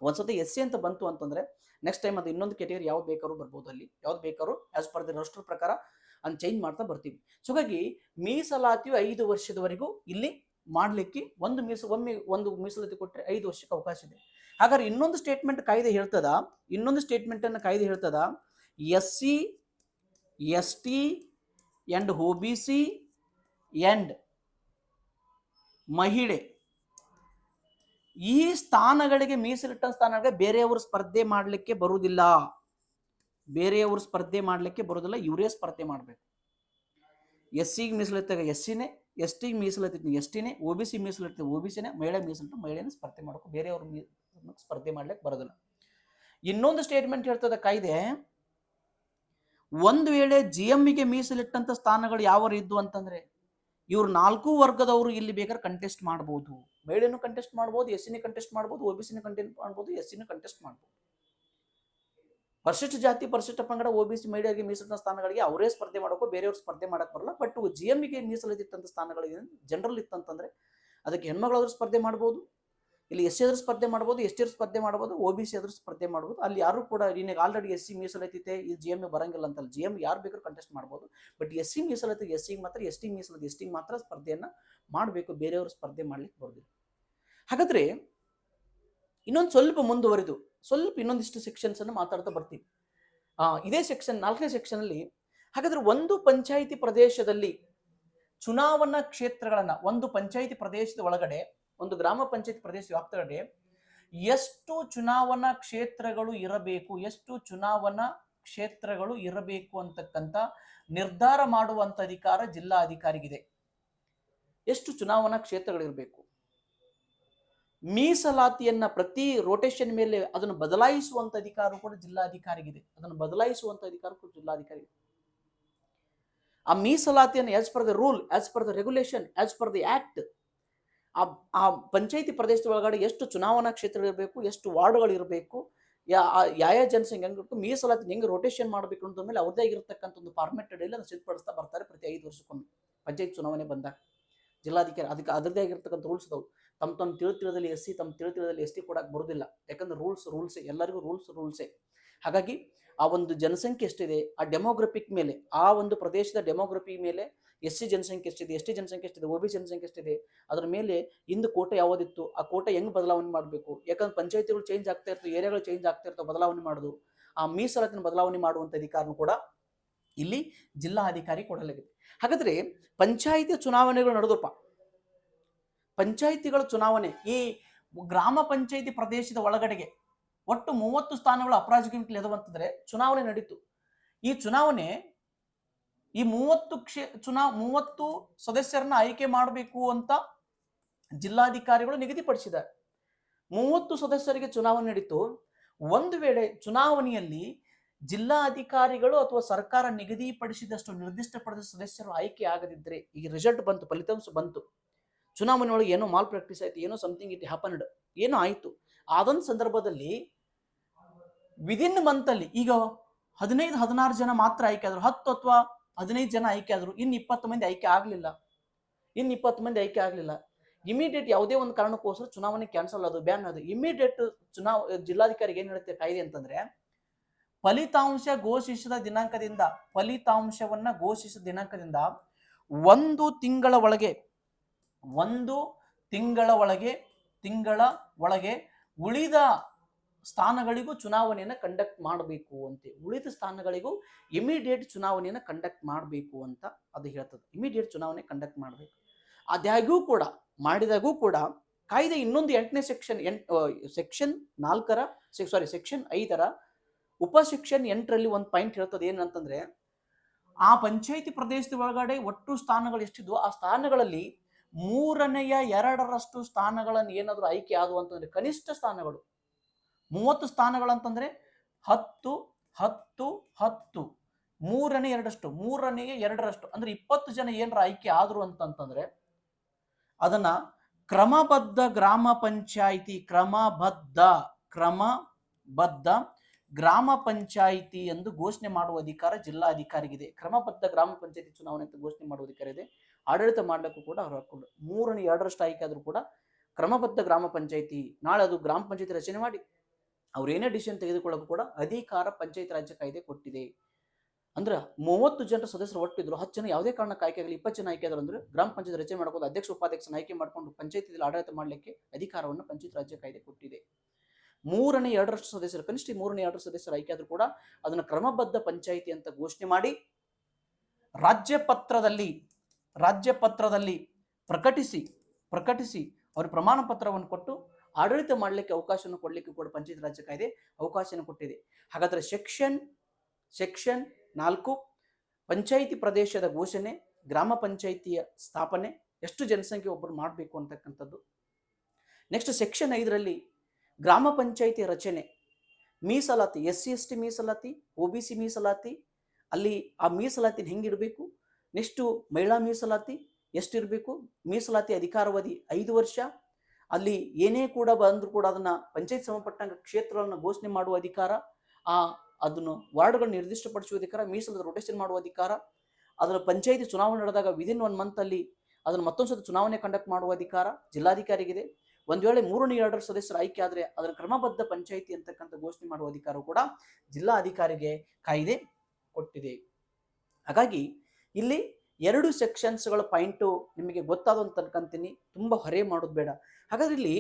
ಒಂದ್ಸತಿ SC ಅಂತ ಬಂತು ಅಂತಂದ್ರೆ ನೆಕ್ಸ್ಟ್ ಟೈಮ್ ಅದು ಇನ್ನೊಂದು ಕೆಟಗರಿ ಯಾವ್ದು ಬೇಕಾದ್ರೂ ಬರ್ಬೋದು, ಅಲ್ಲಿ ಯಾವ್ದು ಬೇಕಾದ್ರೂ ಆಸ್ ಪರ್ ದಿ ರೋಸ್ಟರ್ ಪ್ರಕಾರ ಅನ್ ಚೇಂಜ್ ಮಾಡ್ತಾ ಬರ್ತೀವಿ. ಸೊ ಹಾಗಾಗಿ ಮೀಸಲಾತಿಯು 5 ವರ್ಷದವರೆಗೂ ಇಲ್ಲಿ ಮಾಡ್ಲಿಕ್ಕೆ ಒಂದು ಮೀಸಲಾತಿ ಕೊಟ್ಟರೆ 5 ವರ್ಷಕ್ಕೆ ಅವಕಾಶ ಇದೆ. ಹಾಗಾದ್ರೆ ಇನ್ನೊಂದು ಸ್ಟೇಟ್ಮೆಂಟ್ ಕಾಯ್ದೆ ಹೇಳ್ತದ, SC ST and OBC and ಮಹಿಳೆ ಈ ಸ್ಥಾನಗಳಿಗೆ ಮೀಸಲಿಟ್ಟ ಸ್ಥಾನಗಳಿಗೆ ಬೇರೆಯವರು ಸ್ಪರ್ಧೆ ಮಾಡಲಿಕ್ಕೆ ಬರುವುದಿಲ್ಲ, ಇವರೇ ಸ್ಪರ್ಧೆ ಮಾಡಬೇಕು. SCಗೆ ಮೀಸಲಿಟ್ಟಾಗ SCನೇ, STಗೆ ಮೀಸಲಿಟ್ಟಿದ್ದು STನೇ, OBC ಮೀಸಲಿಟ್ಟಿದ್ದು OBCನೇ, ಮಹಿಳೆ ಮೀಸಲಿಟ್ಟು ಮಹಿಳೆನೇ ಸ್ಪರ್ಧೆ ಮಾಡಬೇಕು, ಬೇರೆಯವರು ಸ್ಪರ್ಧೆ ಮಾಡ್ಲಿಕ್ಕೆ ಬರೋದಿಲ್ಲ. ಇನ್ನೊಂದು ಸ್ಟೇಟ್ಮೆಂಟ್ ಹೇಳ್ತದೆ ಕಾಯ್ದೆ, ಒಂದು ವೇಳೆ GMಗೆ ಮೀಸಲಿಟ್ಟಂತ ಸ್ಥಾನಗಳು ಯಾವ ಇದ್ದು ಅಂತಂದ್ರೆ ಇವ್ರು 4 ವರ್ಗದವರು ಇಲ್ಲಿ ಬೇಕಾದ್ರೆ ಕಂಟೆಸ್ಟ್ ಮಾಡಬಹುದು. ಮಹಿಳೆಯನ್ನು ಕಂಟೆಸ್ಟ್ ಮಾಡಬಹುದು, ಎಸ್ಸಿನ ಕಂಟೆಸ್ಟ್ ಮಾಡಬಹುದು, OBCನ ಕಂಟೆಸ್ಟ್ ಮಾಡಬಹುದು, ಎಸ್ಸಿನ ಕಂಟೆಸ್ಟ್ ಮಾಡಬಹುದು. ಪರಿಶಿಷ್ಟ ಜಾತಿ, ಪರಿಶಿಷ್ಟ ಪಂಗಡ, OBC ಮಹಿಳೆಯರಿಗೆ ಮೀಸಲಿಟ್ಟ ಸ್ಥಾನಗಳಿಗೆ ಅವರೇ ಸ್ಪರ್ಧೆ ಮಾಡೋಕ್ಕೋ ಬೇರೆಯವರು ಸ್ಪರ್ಧೆ ಮಾಡಕ್ ಬರಲ್ಲ. ಬಟ್ GMಗೆ ಮೀಸಲಿಟ್ಟಂತ ಸ್ಥಾನಗಳಿಗೆ ಜನರಲ್ ಇತ್ತಂತಂದ್ರೆ ಅದಕ್ಕೆ ಹೆಣ್ಮಗಳಾದ್ರೂ ಸ್ಪರ್ಧೆ ಮಾಡಬಹುದು, ಇಲ್ಲಿ SC ಆದ್ರೂ ಸ್ಪರ್ಧೆ ಮಾಡಬಹುದು, ST ಸ್ಪರ್ಧೆ ಮಾಡಬಹುದು, OBC ಆದ್ರೂ ಸ್ಪರ್ಧೆ ಮಾಡಬಹುದು. ಅಲ್ಲಿ ಯಾರು ಕೂಡ ನಿನಗೆ ಆಲ್ರೆಡಿ SC ಮೀಸಲೈತಿದೆ ಈ GM ಬರಂಗಿಲ್ಲ ಅಂತಲ್ಲ, GM ಯಾರು ಬೇಕಾದ್ರೂ ಕಂಟೆಸ್ಟ್ ಮಾಡಬಹುದು. ಬಟ್ SC ಮೀಸಲೈತಿ SC ಮಾತ್ರ, ST ಮೀಸಲೈತಿ ST ಮಾತ್ರ ಸ್ಪರ್ಧೆಯನ್ನ ಮಾಡಬೇಕು, ಬೇರೆಯವರು ಸ್ಪರ್ಧೆ ಮಾಡ್ಲಿಕ್ಕೆ ಬರೋದಿಲ್ಲ. ಹಾಗಾದ್ರೆ ಇನ್ನೊಂದು ಸ್ವಲ್ಪ ಮುಂದುವರಿದು ಇನ್ನೊಂದಿಷ್ಟು ಸೆಕ್ಷನ್ಸ್ ಅನ್ನು ಮಾತಾಡ್ತಾ ಬರ್ತೀವಿ. ಇದೇ ಸೆಕ್ಷನ್ 4ನೇ ಸೆಕ್ಷನ್ ಅಲ್ಲಿ ಹಾಗಾದ್ರೆ ಒಂದು ಪಂಚಾಯಿತಿ ಪ್ರದೇಶದಲ್ಲಿ ಚುನಾವಣಾ ಕ್ಷೇತ್ರಗಳನ್ನ, ಒಂದು ಪಂಚಾಯಿತಿ ಪ್ರದೇಶದ ಒಳಗಡೆ, ಒಂದು ಗ್ರಾಮ ಪಂಚಾಯತ್ ಪ್ರದೇಶ ವ್ಯಾಪ್ತಿಯೊಳಗಡೆ ಎಷ್ಟು ಚುನಾವಣಾ ಕ್ಷೇತ್ರಗಳು ಇರಬೇಕು, ಎಷ್ಟು ಚುನಾವಣಾ ಕ್ಷೇತ್ರಗಳು ಇರಬೇಕು ಅಂತಕ್ಕಂಥ ನಿರ್ಧಾರ ಮಾಡುವಂತ ಅಧಿಕಾರ ಜಿಲ್ಲಾ ಅಧಿಕಾರಿಗಿದೆ. ಎಷ್ಟು ಚುನಾವಣಾ ಕ್ಷೇತ್ರಗಳಿರಬೇಕು, ಮೀಸಲಾತಿಯನ್ನ ಪ್ರತಿ ರೋಟೇಷನ್ ಮೇಲೆ ಅದನ್ನು ಬದಲಾಯಿಸುವಂತ ಅಧಿಕಾರ ಕೂಡ ಜಿಲ್ಲಾಧಿಕಾರಿಗಿದೆ. ಅದನ್ನು ಬದಲಾಯಿಸುವಂತ ಅಧಿಕಾರ ಕೂಡ ಜಿಲ್ಲಾಧಿಕಾರಿ. ಆ ಮೀಸಲಾತಿಯನ್ನು as per the rule, as per the regulation, as per the act, ಆ ಪಂಚಾಯಿತಿ ಪ್ರದೇಶದ ಒಳಗಡೆ ಎಷ್ಟು ಚುನಾವಣಾ ಕ್ಷೇತ್ರಗಳಿರಬೇಕು, ಎಷ್ಟು ವಾರ್ಡ್ಗಳು ಇರಬೇಕು, ಯಾವ ಜನಸಂಖ್ಯೆ ಹೆಂಗಿರ್ಬೇಕು, ಮೀಸಲಾತಿ ಹೆಂಗೆ ರೊಟೇಷನ್ ಮಾಡಬೇಕು ಅಂತ ಮೇಲೆ ಅವ್ರದೇ ಆಗಿರತಕ್ಕಂಥ ಒಂದು ಫಾರ್ಮೆಟೆಡ್ ಅಲ್ಲಿ ಅದನ್ನು ಸಿದ್ಧಪಡಿಸ್ತಾ ಬರ್ತಾರೆ ಪ್ರತಿ 5 ವರ್ಷಕ್ಕೊಮ್ಮೆ ಪಂಚಾಯತ್ ಚುನಾವಣೆ ಬಂದಾಗ. ಜಿಲ್ಲಾಧಿಕಾರಿ ಅದಕ್ಕೆ ಅದರದೇ ಆಗಿರ್ತಕ್ಕಂಥ ರೂಲ್ಸ್ ಅದಾವು. ತಮ್ಮ ತಿಳಿದಲ್ಲಿ SC, ತಮ್ಮ ತಿಳಿದಲ್ಲಿ ST ಕೊಡಕ್ಕೆ ಬರೋದಿಲ್ಲ. ಯಾಕಂದ್ರೆ ರೂಲ್ಸೇ, ಎಲ್ಲರಿಗೂ ರೂಲ್ಸೇ. ಹಾಗಾಗಿ ಆ ಒಂದು ಜನಸಂಖ್ಯೆ ಎಷ್ಟಿದೆ, ಆ ಡೆಮೋಗ್ರಫಿಕ್ ಮೇಲೆ, ಆ ಒಂದು ಪ್ರದೇಶದ ಡೆಮೋಗ್ರಫಿ ಮೇಲೆ SC ಜನಸಂಖ್ಯೆ ಎಷ್ಟಿದೆ, ST ಜನಸಂಖ್ಯೆ ಎಷ್ಟಿದೆ, OBC ಜನಸಂಖ್ಯೆ ಎಷ್ಟಿದೆ, ಅದರ ಮೇಲೆ ಇಂದು ಕೋಟೆ ಯಾವುದಿತ್ತು, ಆ ಕೋಟೆ ಹೆಂಗ್ ಬದಲಾವಣೆ ಮಾಡಬೇಕು. ಯಾಕಂದ್ರೆ ಪಂಚಾಯತಿಗಳು ಚೇಂಜ್ ಆಗ್ತಾ ಇರ್ತವೆ, ಏರಿಯಾಗಳು ಚೇಂಜ್ ಆಗ್ತಾ ಇರ್ತವೆ, ಬದಲಾವಣೆ ಮಾಡೋದು, ಆ ಮೀಸಲಾತಿನ ಬದಲಾವಣೆ ಮಾಡುವಂತ ಅಧಿಕಾರನು ಕೂಡ ಇಲ್ಲಿ ಜಿಲ್ಲಾ ಅಧಿಕಾರಿ ಕೊಡಲಾಗಿದೆ. ಹಾಗಾದ್ರೆ ಪಂಚಾಯಿತಿ ಚುನಾವಣೆಗಳು ನಡೆದಪ್ಪ, ಪಂಚಾಯಿತಿಗಳ ಚುನಾವಣೆ ಈ ಗ್ರಾಮ ಪಂಚಾಯಿತಿ ಪ್ರದೇಶದ ಒಳಗಡೆಗೆ ಒಟ್ಟು 30 ಸ್ಥಾನಗಳು ಅಪರಾಜಿಕವಾಗಿ ಎದವಂತಂದ್ರೆ ಚುನಾವಣೆ ನಡೀತು. ಈ ಚುನಾವಣೆ ಈ 30 ಸದಸ್ಯರನ್ನ ಆಯ್ಕೆ ಮಾಡಬೇಕು ಅಂತ ಜಿಲ್ಲಾಧಿಕಾರಿಗಳು ನಿಗದಿಪಡಿಸಿದ್ದಾರೆ. 30 ಸದಸ್ಯರಿಗೆ ಚುನಾವಣೆ ನಡೀತು. ಒಂದು ವೇಳೆ ಚುನಾವಣೆಯಲ್ಲಿ ಜಿಲ್ಲಾ ಅಧಿಕಾರಿಗಳು ಅಥವಾ ಸರ್ಕಾರ ನಿಗದಿಪಡಿಸಿದಷ್ಟು ನಿರ್ದಿಷ್ಟಪಡಿಸಿದ ಸದಸ್ಯರು ಆಯ್ಕೆ ಆಗದಿದ್ರೆ, ಈ ರಿಸಲ್ಟ್ ಬಂತು, ಫಲಿತಾಂಶ ಬಂತು, ಚುನಾವಣೆ ಒಳಗೆ ಏನೋ ಮಾಲ್ ಪ್ರಾಕ್ಟೀಸ್ ಆಯ್ತು, ಏನೋ ಸಮಥಿಂಗ್ ಇಟ್ ಹ್ಯಾಪನ್ಡ್, ಏನೋ ಆಯ್ತು, ಆದಂತ ಸಂದರ್ಭದಲ್ಲಿ ವಿದಿನ್ ಮಂತ್ ಅಲ್ಲಿ ಈಗ 15-16 ಜನ ಮಾತ್ರ ಆಯ್ಕೆ ಆದ್ರು, 10 ಅಥವಾ 15 ಜನ ಆಯ್ಕೆ ಆದ್ರು, ಇನ್ನು 20 ಮಂದಿ ಆಯ್ಕೆ ಆಗ್ಲಿಲ್ಲ. ಇಮಿಡಿಯೇಟ್ ಯಾವುದೇ ಒಂದು ಕಾರಣಕ್ಕೋಸ್ಕರ ಚುನಾವಣೆ ಕ್ಯಾನ್ಸಲ್, ಅದು ಬ್ಯಾನ್, ಅದು ಇಮಿಡಿಯೇಟ್ ಜಿಲ್ಲಾಧಿಕಾರಿಗೆ ಏನ್ ಹೇಳುತ್ತೆ ಕಾಯ್ದೆ ಅಂತಂದ್ರೆ, ಫಲಿತಾಂಶವನ್ನ ಘೋಷಿಸಿದ ದಿನಾಂಕದಿಂದ 1 ತಿಂಗಳ ಒಳಗೆ ಉಳಿದ ಸ್ಥಾನಗಳಿಗೂ ಚುನಾವಣೆಯನ್ನು ಕಂಡಕ್ಟ್ ಮಾಡಬೇಕು ಅಂತೆ. ಉಳಿದ ಸ್ಥಾನಗಳಿಗೂ ಇಮಿಡಿಯೇಟ್ ಚುನಾವಣೆಯನ್ನು ಕಂಡಕ್ಟ್ ಮಾಡಬೇಕು ಅಂತ ಅದು ಹೇಳ್ತದೆ. ಇಮಿಡಿಯೇಟ್ ಚುನಾವಣೆ ಕಂಡಕ್ಟ್ ಮಾಡಬೇಕು. ಅದಾಗ್ಯೂ ಕೂಡ ಮಾಡಿದಾಗೂ ಕೂಡ ಕಾಯ್ದೆ ಇನ್ನೊಂದು 8ನೇ ಸೆಕ್ಷನ್ 5ರ ಉಪಸೆಕ್ಷನ್ 8ರಲ್ಲಿ ಒಂದು ಪಾಯಿಂಟ್ ಹೇಳ್ತದೆ. ಏನಂತಂದ್ರೆ, ಆ ಪಂಚಾಯಿತಿ ಪ್ರದೇಶದ ಒಳಗಡೆ ಒಟ್ಟು ಸ್ಥಾನಗಳು ಎಷ್ಟಿದ್ವು, ಆ ಸ್ಥಾನಗಳಲ್ಲಿ 2/3 ಸ್ಥಾನಗಳನ್ನು ಏನಾದ್ರು ಆಯ್ಕೆ ಆದವು ಅಂತಂದ್ರೆ, ಕನಿಷ್ಠ ಸ್ಥಾನಗಳು 30 ಸ್ಥಾನಗಳಂತಂದ್ರೆ 10 3/2 ಅಂದ್ರೆ 20 ಜನ ಏನಾರ ಆಯ್ಕೆ ಆದ್ರು ಅಂತಂದ್ರೆ ಅದನ್ನ ಕ್ರಮಬದ್ಧ ಗ್ರಾಮ ಪಂಚಾಯಿತಿ ಎಂದು ಘೋಷಣೆ ಮಾಡುವ ಅಧಿಕಾರ ಜಿಲ್ಲಾ ಅಧಿಕಾರಿಗಿದೆ. ಕ್ರಮಬದ್ಧ ಗ್ರಾಮ ಪಂಚಾಯಿತಿ ಚುನಾವಣೆ ಅಂತ ಘೋಷಣೆ ಮಾಡುವ ಅಧಿಕಾರ ಇದೆ. ಆಡಳಿತ ಮಾಡ್ಲಿಕ್ಕೂ ಕೂಡ ಅವ್ರು ಹಾಕೊಂಡು 3/2 ಆಯ್ಕೆ ಆದ್ರೂ ಕೂಡ ಕ್ರಮಬದ್ಧ ಗ್ರಾಮ ಪಂಚಾಯಿತಿ, ನಾಳೆ ಅದು ಗ್ರಾಮ ಪಂಚಾಯಿತಿ ರಚನೆ ಮಾಡಿ ಅವ್ರೇನೇ ಡಿಸಿಷನ್ ತೆಗೆದುಕೊಳ್ಳೋಕೆ ಕೂಡ ಅಧಿಕಾರ ಪಂಚಾಯತ್ ರಾಜ್ಯ ಕಾಯ್ದೆ ಕೊಟ್ಟಿದೆ. ಅಂದ್ರೆ 30 ಜನರ ಸದಸ್ಯರು ಒಟ್ಟಿದ್ರು, 10 ಜನ ಯಾವುದೇ ಕಾರಣಕ್ಕೆ ಆಯ್ಕೆ ಆಗಲಿ, 20 ಜನ ಆಯ್ಕೆ ಆದ್ರು ಅಂದ್ರೆ ಗ್ರಾಮ ಪಂಚಾಯತ್ ರಚನೆ ಮಾಡ್ಕೊಂಡು ಅಧ್ಯಕ್ಷ ಉಪಾಧ್ಯಕ್ಷನ ಆಯ್ಕೆ ಮಾಡ್ಕೊಂಡು ಪಂಚಾಯತಿಯಲ್ಲಿ ಆಡಳಿತ ಮಾಡಲಿಕ್ಕೆ ಅಧಿಕಾರವನ್ನು ಪಂಚಾಯತ್ ರಾಜ್ಯ ಕಾಯ್ದೆ ಕೊಟ್ಟಿದೆ. 2/3 ಸದಸ್ಯರು, ಕನಿಷ್ಠ 2/3 ಸದಸ್ಯರು ಆಯ್ಕೆ ಆದ್ರೂ ಕೂಡ ಅದನ್ನು ಕ್ರಮಬದ್ಧ ಪಂಚಾಯಿತಿ ಅಂತ ಘೋಷಣೆ ಮಾಡಿ ರಾಜ್ಯಪತ್ರದಲ್ಲಿ ಪ್ರಕಟಿಸಿ ಅವ್ರ ಪ್ರಮಾಣ ಪತ್ರವನ್ನು ಕೊಟ್ಟು ಆಡಳಿತ ಮಾಡಲಿಕ್ಕೆ ಅವಕಾಶವನ್ನು ಕೊಡಲಿಕ್ಕೆ ಕೂಡ ಪಂಚಾಯತ್ ರಾಜ್ಯ ಕಾಯ್ದೆ ಅವಕಾಶವನ್ನು ಕೊಟ್ಟಿದೆ. ಹಾಗಾದ್ರೆ ಸೆಕ್ಷನ್ 4 ಪಂಚಾಯಿತಿ ಪ್ರದೇಶದ ಘೋಷಣೆ, ಗ್ರಾಮ ಪಂಚಾಯಿತಿಯ ಸ್ಥಾಪನೆ, ಎಷ್ಟು ಜನಸಂಖ್ಯೆ ಒಬ್ಬರು ಮಾಡಬೇಕು ಅಂತಕ್ಕಂಥದ್ದು. ನೆಕ್ಸ್ಟ್ ಸೆಕ್ಷನ್ 5ರಲ್ಲಿ ಗ್ರಾಮ ಪಂಚಾಯಿತಿ ರಚನೆ, ಮೀಸಲಾತಿ, SC ST ಮೀಸಲಾತಿ, OBC ಮೀಸಲಾತಿ, ಅಲ್ಲಿ ಆ ಮೀಸಲಾತಿನ ಹೆಂಗಿಡಬೇಕು, ನೆಕ್ಸ್ಟು ಮಹಿಳಾ ಮೀಸಲಾತಿ ಎಷ್ಟಿರಬೇಕು, ಮೀಸಲಾತಿ ಅಧಿಕಾರಾವಧಿ 5 ವರ್ಷ, ಅಲ್ಲಿ ಏನೇ ಕೂಡ ಬಂದರೂ ಕೂಡ ಅದನ್ನು ಪಂಚಾಯತ್ ಸಂಬಂಧಪಟ್ಟಂಗೆ ಕ್ಷೇತ್ರಗಳನ್ನು ಘೋಷಣೆ ಮಾಡುವ ಅಧಿಕಾರ, ಅದನ್ನು ವಾರ್ಡ್ಗಳನ್ನು ನಿರ್ದಿಷ್ಟಪಡಿಸುವ ಅಧಿಕಾರ, ಮೀಸಲಾತಿ ರೊಟೇಷನ್ ಮಾಡುವ ಅಧಿಕಾರ, ಅದರ ಪಂಚಾಯಿತಿ ಚುನಾವಣೆ ನಡೆದಾಗ ವಿದಿನ್ 1 ಮಂತ್ ಅಲ್ಲಿ ಅದನ್ನು ಮತ್ತೊಂದು ಸತಿ ಚುನಾವಣೆ ಕಂಡಕ್ಟ್ ಮಾಡುವ ಅಧಿಕಾರ ಜಿಲ್ಲಾಧಿಕಾರಿಗಿದೆ. ಒಂದು ವೇಳೆ 3/2 ಸದಸ್ಯರು ಆಯ್ಕೆ ಆದರೆ ಅದರ ಕ್ರಮಬದ್ಧ ಪಂಚಾಯಿತಿ ಅಂತಕ್ಕಂಥ ಘೋಷಣೆ ಮಾಡುವ ಅಧಿಕಾರ ಕೂಡ ಜಿಲ್ಲಾಧಿಕಾರಿಗೆ ಕಾಯ್ದೆ ಕೊಟ್ಟಿದೆ. ಹಾಗಾಗಿ ಇಲ್ಲಿ 2 ಸೆಕ್ಷನ್ಸ್ಗಳ ಪಾಯಿಂಟು ನಿಮಗೆ ಗೊತ್ತಾದಂತ ಅನ್ಕೊಂತೀನಿ, ತುಂಬ ಹೊರೆ ಮಾಡೋದು ಬೇಡ. ಹಾಗಾದ್ರೆ ಇಲ್ಲಿ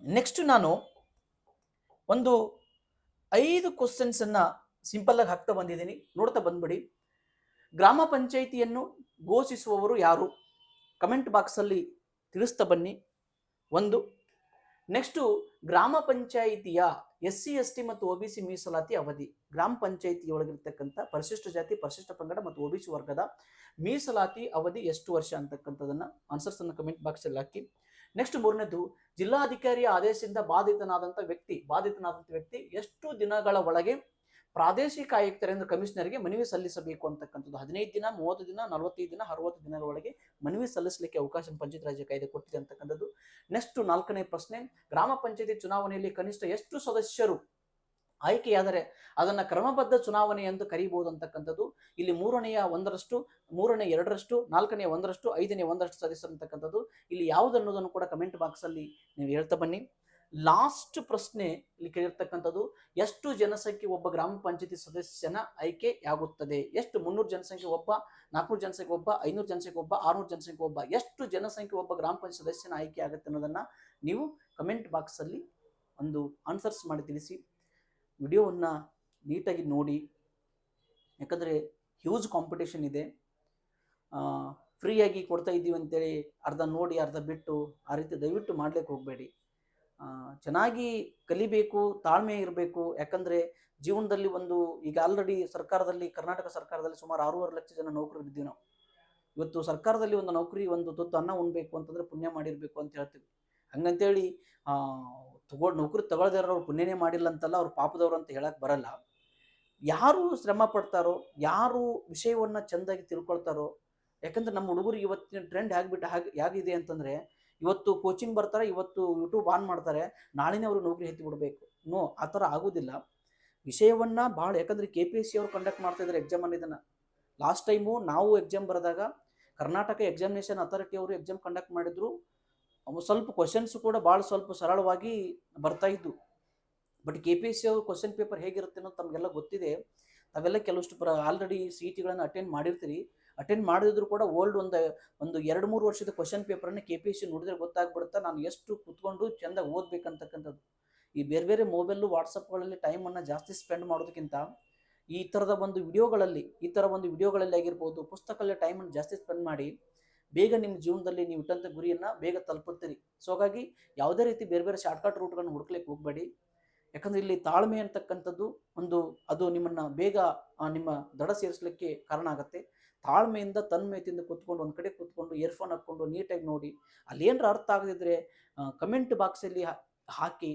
ನೆಕ್ಸ್ಟ್ ನಾನು ಒಂದು 5 ಕ್ವಶನ್ಸನ್ನು ಸಿಂಪಲ್ ಆಗಿ ಹಾಕ್ತಾ ಬಂದಿದ್ದೀನಿ, ನೋಡ್ತಾ ಬಂದ್ಬಿಡಿ. ಗ್ರಾಮ ಪಂಚಾಯಿತಿಯನ್ನು ಘೋಷಿಸುವವರು ಯಾರು? ಕಮೆಂಟ್ ಬಾಕ್ಸಲ್ಲಿ ತಿಳಿಸ್ತಾ ಬನ್ನಿ. ಒಂದು ನೆಕ್ಸ್ಟು ಗ್ರಾಮ ಪಂಚಾಯಿತಿಯ SC ST ಮತ್ತು OBC ಮೀಸಲಾತಿ ಅವಧಿ, ಗ್ರಾಮ ಪಂಚಾಯಿತಿಯೊಳಗಿರ್ತಕ್ಕಂಥ ಪರಿಶಿಷ್ಟ ಜಾತಿ, ಪರಿಶಿಷ್ಟ ಪಂಗಡ ಮತ್ತು OBC ವರ್ಗದ ಮೀಸಲಾತಿ ಅವಧಿ ಎಷ್ಟು ವರ್ಷ ಅಂತಕ್ಕಂಥದನ್ನು ಆನ್ಸರ್ಸನ್ನು ಕಮೆಂಟ್ ಬಾಕ್ಸಲ್ಲಿ ಹಾಕಿ. ನೆಕ್ಸ್ಟ್ 3ನೇದು, ಜಿಲ್ಲಾಧಿಕಾರಿಯ ಆದೇಶದಿಂದ ಬಾಧಿತನಾದಂಥ ವ್ಯಕ್ತಿ ಎಷ್ಟು ದಿನಗಳ ಒಳಗೆ ಪ್ರಾದೇಶಿಕ ಆಯುಕ್ತರಿಂದ ಕಮಿಷನರ್ಗೆ ಮನವಿ ಸಲ್ಲಿಸಬೇಕು ಅಂತಕ್ಕಂಥದ್ದು. 15 ದಿನ, 30 ದಿನ, 45 ದಿನ, 60 ದಿನಗಳ ಒಳಗೆ ಮನವಿ ಸಲ್ಲಿಸಲಿಕ್ಕೆ ಅವಕಾಶ ಪಂಚಾಯತ್ ರಾಜ್ಯ ಕಾಯ್ದೆ ಕೊಟ್ಟಿದೆ ಅಂತಕ್ಕಂಥದ್ದು. ನೆಕ್ಸ್ಟ್ 4ನೇ ಪ್ರಶ್ನೆ, ಗ್ರಾಮ ಪಂಚಾಯತಿ ಚುನಾವಣೆಯಲ್ಲಿ ಕನಿಷ್ಠ ಎಷ್ಟು ಸದಸ್ಯರು ಆಯ್ಕೆಯಾದರೆ ಅದನ್ನ ಕ್ರಮಬದ್ಧ ಚುನಾವಣೆ ಎಂದು ಕರೀಬಹುದು ಅಂತಕ್ಕಂಥದ್ದು. ಇಲ್ಲಿ 1/3, 2/3, 4/1, 5/1 ಸದಸ್ಯರು ಅಂತಕ್ಕಂಥದ್ದು. ಇಲ್ಲಿ ಯಾವುದು ಅನ್ನೋದನ್ನು ಕೂಡ ಕಮೆಂಟ್ ಬಾಕ್ಸಲ್ಲಿ ನೀವು ಹೇಳ್ತಾ ಬನ್ನಿ. ಲಾಸ್ಟ್ ಪ್ರಶ್ನೆ ಇಲ್ಲಿ ಕೇಳಿರ್ತಕ್ಕಂಥದ್ದು, ಎಷ್ಟು ಜನಸಂಖ್ಯೆ ಒಬ್ಬ ಗ್ರಾಮ ಪಂಚಾಯತಿ ಸದಸ್ಯನ ಆಯ್ಕೆಯಾಗುತ್ತದೆ? ಎಷ್ಟು? 300 ಜನಸಂಖ್ಯೆ ಒಬ್ಬ, 400 ಜನಸಂಖ್ಯೆ ಒಬ್ಬ, 500 ಜನಸಂಖ್ಯೆ ಒಬ್ಬ, 600 ಜನಸಂಖ್ಯೆ ಒಬ್ಬ, ಎಷ್ಟು ಜನಸಂಖ್ಯೆ ಒಬ್ಬ ಗ್ರಾಮ ಪಂಚಾಯತ್ ಸದಸ್ಯನ ಆಯ್ಕೆ ಆಗುತ್ತೆ ಅನ್ನೋದನ್ನ ನೀವು ಕಮೆಂಟ್ ಬಾಕ್ಸಲ್ಲಿ ಒಂದು ಆನ್ಸರ್ಸ್ ಮಾಡಿ ತಿಳಿಸಿ. ವಿಡಿಯೋವನ್ನು ನೀಟಾಗಿ ನೋಡಿ, ಯಾಕಂದರೆ ಹ್ಯೂಜ್ ಕಾಂಪಿಟೇಷನ್ ಇದೆ. ಫ್ರೀಯಾಗಿ ಕೊಡ್ತಾ ಇದ್ದೀವಿ ಅಂತೇಳಿ ಅರ್ಧ ನೋಡಿ ಅರ್ಧ ಬಿಟ್ಟು ಆ ರೀತಿ ದಯವಿಟ್ಟು ಮಾಡ್ಲಿಕ್ಕೆ ಹೋಗಬೇಡಿ. ಚೆನ್ನಾಗಿ ಕಲಿಬೇಕು, ತಾಳ್ಮೆ ಇರಬೇಕು. ಯಾಕಂದರೆ ಜೀವನದಲ್ಲಿ ಈಗ ಆಲ್ರೆಡಿ ಕರ್ನಾಟಕ ಸರ್ಕಾರದಲ್ಲಿ ಸುಮಾರು 6.5 ಲಕ್ಷ ಜನ ನೌಕರರು ಇದ್ದೀವಿ ನಾವು. ಇವತ್ತು ಸರ್ಕಾರದಲ್ಲಿ ಒಂದು ನೌಕರಿ, ಒಂದು ತುತ್ತು ಅನ್ನ ಉಣ್ಬೇಕು ಅಂತಂದ್ರೆ ಪುಣ್ಯ ಮಾಡಿರ್ಬೇಕು ಅಂತ ಹೇಳ್ತೀವಿ. ಹಂಗಂತೇಳಿ ನೌಕರಿ ತಗೊಳ್ದೇ ಇರೋರು ಪುಣ್ಯನೇ ಮಾಡಿಲ್ಲ ಅಂತಲ್ಲ, ಅವ್ರು ಪಾಪದವ್ರು ಅಂತ ಹೇಳಕ್ ಬರಲ್ಲ. ಯಾರು ಶ್ರಮ ಪಡ್ತಾರೋ, ಯಾರು ವಿಷಯವನ್ನ ಚೆಂದಾಗಿ ತಿಳ್ಕೊಳ್ತಾರೋ, ಯಾಕಂದ್ರೆ ನಮ್ಮ ಹುಡುಗರು ಇವತ್ತಿನ ಟ್ರೆಂಡ್ ಹೇಗಿದೆ ಅಂತಂದ್ರೆ, ಇವತ್ತು ಕೋಚಿಂಗ್ ಬರ್ತಾರೆ, ಇವತ್ತು ಯೂಟ್ಯೂಬ್ ಆನ್ ಮಾಡ್ತಾರೆ, ನಾಳೆನೇ ಅವರು ನೌಕರಿ ಎತ್ತಿ ಬಿಡಬೇಕು. ನೋ, ಆ ಥರ ಆಗೋದಿಲ್ಲ. ವಿಷಯವನ್ನ ಭಾಳ, ಯಾಕಂದ್ರೆ KPSC ಅವರು ಕಂಡಕ್ಟ್ ಮಾಡ್ತಾ ಇದ್ದಾರೆ ಎಕ್ಸಾಮ್ ಅನ್ನೋದನ್ನ. ಲಾಸ್ಟ್ ಟೈಮು ನಾವು ಎಕ್ಸಾಮ್ ಬರೆದಾಗ ಕರ್ನಾಟಕ ಎಕ್ಸಾಮಿನೇಷನ್ ಅಥಾರಿಟಿ ಅವರು ಎಕ್ಸಾಮ್ ಕಂಡಕ್ಟ್ ಮಾಡಿದ್ರು. ಸ್ವಲ್ಪ ಕ್ವಶನ್ಸ್ ಕೂಡ ಭಾಳ ಸ್ವಲ್ಪ ಸರಳವಾಗಿ ಬರ್ತಾ ಇದ್ದು. ಬಟ್ KPSC ಅವರು ಕ್ವಶನ್ ಪೇಪರ್ ಹೇಗಿರುತ್ತೆ ಅನ್ನೋದು ತಮಗೆಲ್ಲ ಗೊತ್ತಿದೆ. ತಾವೆಲ್ಲ ಕೆಲವಷ್ಟು ಆಲ್ರೆಡಿ CET ಅಟೆಂಡ್ ಮಾಡಿರ್ತೀರಿ. ಅಟೆಂಡ್ ಮಾಡಿದ್ರು ಕೂಡ ಓಲ್ಡ್ ಒಂದು 2-3 ವರ್ಷದ ಕ್ವಶನ್ ಪೇಪರನ್ನು KPSC ನೋಡಿದ್ರೆ ಗೊತ್ತಾಗ್ಬಿಡುತ್ತಾ ನಾನು ಎಷ್ಟು ಕುತ್ಕೊಂಡು ಚೆಂದಾಗಿ ಓದ್ಬೇಕಂತಕ್ಕಂಥದ್ದು. ಈ ಬೇರೆ ಬೇರೆ ಮೊಬೈಲು, ವಾಟ್ಸಪ್ಗಳಲ್ಲಿ ಟೈಮನ್ನು ಜಾಸ್ತಿ ಸ್ಪೆಂಡ್ ಮಾಡೋದಕ್ಕಿಂತ ಈ ಥರದ ಒಂದು ವಿಡಿಯೋಗಳಲ್ಲಿ ಆಗಿರ್ಬೋದು, ಪುಸ್ತಕದಲ್ಲಿ ಟೈಮನ್ನು ಜಾಸ್ತಿ ಸ್ಪೆಂಡ್ ಮಾಡಿ ಬೇಗ ನಿಮ್ಮ ಜೀವನದಲ್ಲಿ ನೀವು ಇಟ್ಟಂಥ ಗುರಿಯನ್ನು ಬೇಗ ತಲುಪುತ್ತೀರಿ. ಸೊ ಹಾಗಾಗಿ ಯಾವುದೇ ರೀತಿ ಬೇರೆ ಬೇರೆ ಶಾರ್ಟ್ಕಟ್ ರೂಟ್ಗಳನ್ನು ಹುಡುಕ್ಲಿಕ್ಕೆ ಹೋಗಬೇಡಿ. ಯಾಕಂದರೆ ಇಲ್ಲಿ ತಾಳ್ಮೆ ಅಂತಕ್ಕಂಥದ್ದು ಅದು ನಿಮ್ಮನ್ನು ಬೇಗ ನಿಮ್ಮ ದಡ ಸೇರಿಸಲಿಕ್ಕೆ ಕಾರಣ ಆಗುತ್ತೆ. ತಾಳ್ಮೆಯಿಂದ ತನ್ಮಯತೆಯಿಂದ ಕೂತ್ಕೊಂಡು ಒಂದು ಕಡೆ ಕೂತ್ಕೊಂಡು ಇಯರ್ಫೋನ್ ಹಾಕ್ಕೊಂಡು ನೀಟಾಗಿ ನೋಡಿ. ಅಲ್ಲೇನಾರ ಅರ್ಥ ಆಗದಿದ್ದರೆ ಕಮೆಂಟ್ ಬಾಕ್ಸಲ್ಲಿ ಹಾಕಿ,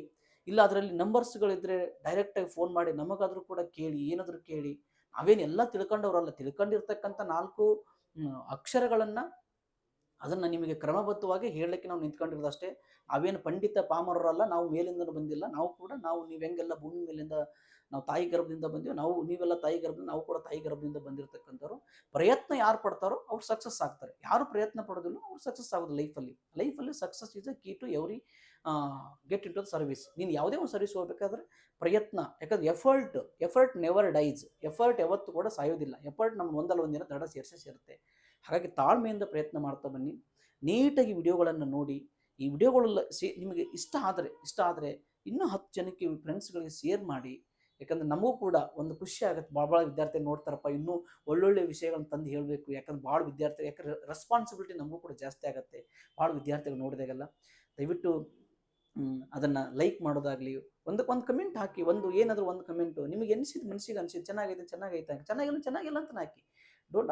ಇಲ್ಲ ಅದರಲ್ಲಿ ನಂಬರ್ಸ್ಗಳಿದ್ರೆ ಡೈರೆಕ್ಟಾಗಿ ಫೋನ್ ಮಾಡಿ ನಮಗಾದರೂ ಕೂಡ ಕೇಳಿ, ಏನಾದರೂ ಕೇಳಿ. ನಾವೇನು ಎಲ್ಲ ತಿಳ್ಕೊಂಡವ್ರಲ್ಲ, ತಿಳ್ಕೊಂಡಿರ್ತಕ್ಕಂಥ 4 ಅಕ್ಷರಗಳನ್ನು ಅದನ್ನು ನಿಮಗೆ ಕ್ರಮಬದ್ಧವಾಗಿ ಹೇಳಲಿಕ್ಕೆ ನಾವು ನಿಂತ್ಕೊಂಡಿರೋದಷ್ಟೇ. ನಾವೇನು ಪಂಡಿತ ಪಾಮರರಲ್ಲ, ನಾವು ಮೇಲಿಂದ ಬಂದಿಲ್ಲ. ನೀವು ಹೆಂಗೆಲ್ಲ ಭೂಮಿ ಮೇಲಿಂದ ನಾವು ತಾಯಿ ಗರ್ಭದಿಂದ ಬಂದೀವಿ, ನೀವೆಲ್ಲ ತಾಯಿ ಗರ್ಭದಿಂದ, ನಾವು ಕೂಡ ತಾಯಿ ಗರ್ಭದಿಂದ ಬಂದಿರತಕ್ಕಂಥವ್ರು. ಪ್ರಯತ್ನ ಯಾರು ಪಡ್ತಾರೋ ಅವ್ರು ಸಕ್ಸಸ್ ಆಗ್ತಾರೆ, ಯಾರು ಪ್ರಯತ್ನ ಪಡೋದಿಲ್ಲ ಅವ್ರು ಸಕ್ಸಸ್ ಆಗೋದು. ಲೈಫಲ್ಲಿ success is a key to every get in to the service. ನೀನು ಯಾವುದೇ ಒಂದು ಸರ್ವಿಸ್ ಹೋಗ್ಬೇಕಾದ್ರೆ ಪ್ರಯತ್ನ, ಯಾಕಂದ್ರೆ ಎಫರ್ಟ್ ನೆವರ್ ಡೈಸ್. ಎಫರ್ಟ್ ಯಾವತ್ತೂ ಕೂಡ ಸಾಯೋದಿಲ್ಲ. ಎಫರ್ಟ್ ನಮ್ಮ ಒಂದಲ್ಲ ಒಂದಿನ ದಡ ಸೇರುತ್ತೆ. ಹಾಗಾಗಿ ತಾಳ್ಮೆಯಿಂದ ಪ್ರಯತ್ನ ಮಾಡ್ತಾ ಬನ್ನಿ. ನೀಟಾಗಿ ವಿಡಿಯೋಗಳನ್ನು ನೋಡಿ. ಈ ವಿಡಿಯೋಗಳೆಲ್ಲ ನಿಮಗೆ ಇಷ್ಟ ಆದರೆ ಇನ್ನೂ 10 ಜನಕ್ಕೆ ಫ್ರೆಂಡ್ಸ್ಗಳಿಗೆ ಶೇರ್ ಮಾಡಿ. ಯಾಕಂದರೆ ನಮಗೂ ಕೂಡ ಒಂದು ಖುಷಿ ಆಗುತ್ತೆ. ಭಾಳ ವಿದ್ಯಾರ್ಥಿ ನೋಡ್ತಾರಪ್ಪ, ಇನ್ನೂ ಒಳ್ಳೊಳ್ಳೆ ವಿಷಯಗಳನ್ನು ತಂದು ಹೇಳಬೇಕು. ಯಾಕಂದ್ರೆ ಭಾಳ ವಿದ್ಯಾರ್ಥಿ, ಯಾಕಂದರೆ ರೆಸ್ಪಾನ್ಸಿಬಿಲಿಟಿ ನಮಗೂ ಕೂಡ ಜಾಸ್ತಿ ಆಗುತ್ತೆ ಭಾಳ ವಿದ್ಯಾರ್ಥಿಗಳು ನೋಡಿದಾಗೆಲ್ಲ. ದಯವಿಟ್ಟು ಅದನ್ನು ಲೈಕ್ ಮಾಡೋದಾಗಲಿ, ಒಂದು ಕಮೆಂಟ್ ಹಾಕಿ. ಏನಾದರೂ ಒಂದು ಕಮೆಂಟು ನಿಮಗೆ ಮನಸ್ಸಿಗೆ ಅನಿಸಿದ್ದು ಚೆನ್ನಾಗಿಲ್ಲ ಅಂತ ಹಾಕಿ.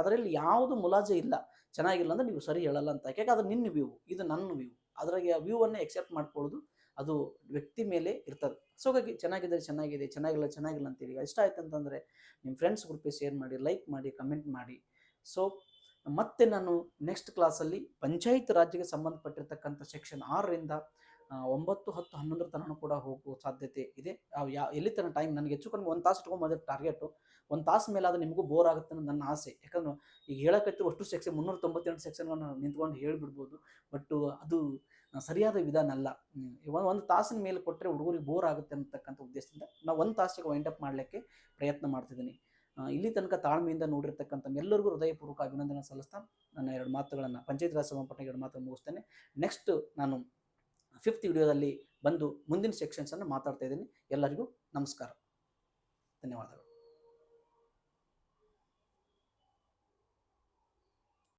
ಅದರಲ್ಲಿ ಯಾವುದು ಮುಲಾಜೆ ಇಲ್ಲ. ಚೆನ್ನಾಗಿಲ್ಲ ಅಂದರೆ ನೀವು ಸರಿ ಹೇಳಲ್ಲ ಅಂತ. ಯಾಕೆ ಅದು ನಿನ್ನ ವ್ಯೂ, ಇದು ನನ್ನ ವ್ಯೂ. ಅದ್ರಾಗೆ ವ್ಯೂವನ್ನು ಎಕ್ಸೆಪ್ಟ್ ಮಾಡ್ಕೊಳ್ಳೋದು ಅದು ವ್ಯಕ್ತಿ ಮೇಲೆ ಇರ್ತದೆ. ಸೊ ಹಾಗಾಗಿ ಚೆನ್ನಾಗಿದ್ದರೆ ಚೆನ್ನಾಗಿದೆ, ಚೆನ್ನಾಗಿಲ್ಲ ಅಂತೇಳಿ. ಇಷ್ಟ ಆಯ್ತು ಅಂತಂದರೆ ನಿಮ್ಮ ಫ್ರೆಂಡ್ಸ್ ಗ್ರೂಪಿಗೆ ಶೇರ್ ಮಾಡಿ, ಲೈಕ್ ಮಾಡಿ, ಕಮೆಂಟ್ ಮಾಡಿ. ಸೊ ಮತ್ತೆ ನಾನು ನೆಕ್ಸ್ಟ್ ಕ್ಲಾಸಲ್ಲಿ ಪಂಚಾಯತ್ ರಾಜ್ಗೆ ಸಂಬಂಧಪಟ್ಟಿರ್ತಕ್ಕಂಥ ಸೆಕ್ಷನ್ 6ರಿಂದ 9, 10, 11 ತನಕ ಕೂಡ ಹೋಗುವ ಸಾಧ್ಯತೆ ಇದೆ. ಎಲ್ಲಿ ತನಕ ಟೈಮ್ ನನಗೆ ಹೆಚ್ಚು ಕಡಿಮೆ 1 ತಾಸು ಇಟ್ಕೊಂಬಂದ್ರೆ ಟಾರ್ಗೆಟು. 1 ತಾಸು ಮೇಲೆ ಅದು ನಿಮಗೂ ಬೋರ್ ಆಗುತ್ತೆ ಅನ್ನೋದು ನನ್ನ ಆಸೆ. ಯಾಕಂದ್ರೆ ಈಗ ಹೇಳಕತ್ತಿರೋ ಅಷ್ಟು ಸೆಕ್ಷನ್ 398 ಸೆಕ್ಷನ್ಗಳನ್ನು ನಿಂತ್ಕೊಂಡು ಹೇಳಿಬಿಡ್ಬೋದು. ಬಟ್ ಅದು ಸರಿಯಾದ ವಿಧಾನ ಅಲ್ಲ. ಒಂದು ತಾಸಿನ ಮೇಲೆ ಕೊಟ್ಟರೆ ಹುಡುಗರಿಗೆ ಬೋರ್ ಆಗುತ್ತೆ ಅಂತಕ್ಕಂಥ ಉದ್ದೇಶದಿಂದ ನಾವು 1 ತಾಸಿಗೆ ವೈಂಡ್ ಅಪ್ ಮಾಡಲಿಕ್ಕೆ ಪ್ರಯತ್ನ ಮಾಡ್ತಿದ್ದೀನಿ. ಇಲ್ಲಿ ತನಕ ತಾಳ್ಮೆಯಿಂದ ನೋಡಿರ್ತಕ್ಕಂಥ ಎಲ್ಲರಿಗೂ ಹೃದಯಪೂರ್ವಕ ಅಭಿನಂದನೆ ಸಲ್ಲಿಸ್ತಾ ನನ್ನ 2 ಮಾತುಗಳನ್ನು ಪಂಚಾಯತ್ ರಾಜ್ ಸಂಬಂಧಪಟ್ಟ 2 ಮಾತನ್ನು ಮುಗಿಸ್ತೇನೆ. ನೆಕ್ಸ್ಟ್ ನಾನು 5th ವಿಡಿಯೋದಲ್ಲಿ ಬಂದು ಮುಂದಿನ ಸೆಕ್ಷನ್ಸನ್ನು ಮಾತಾಡ್ತಾ ಇದ್ದೀನಿ. ಎಲ್ಲರಿಗೂ ನಮಸ್ಕಾರ, ಧನ್ಯವಾದಗಳು.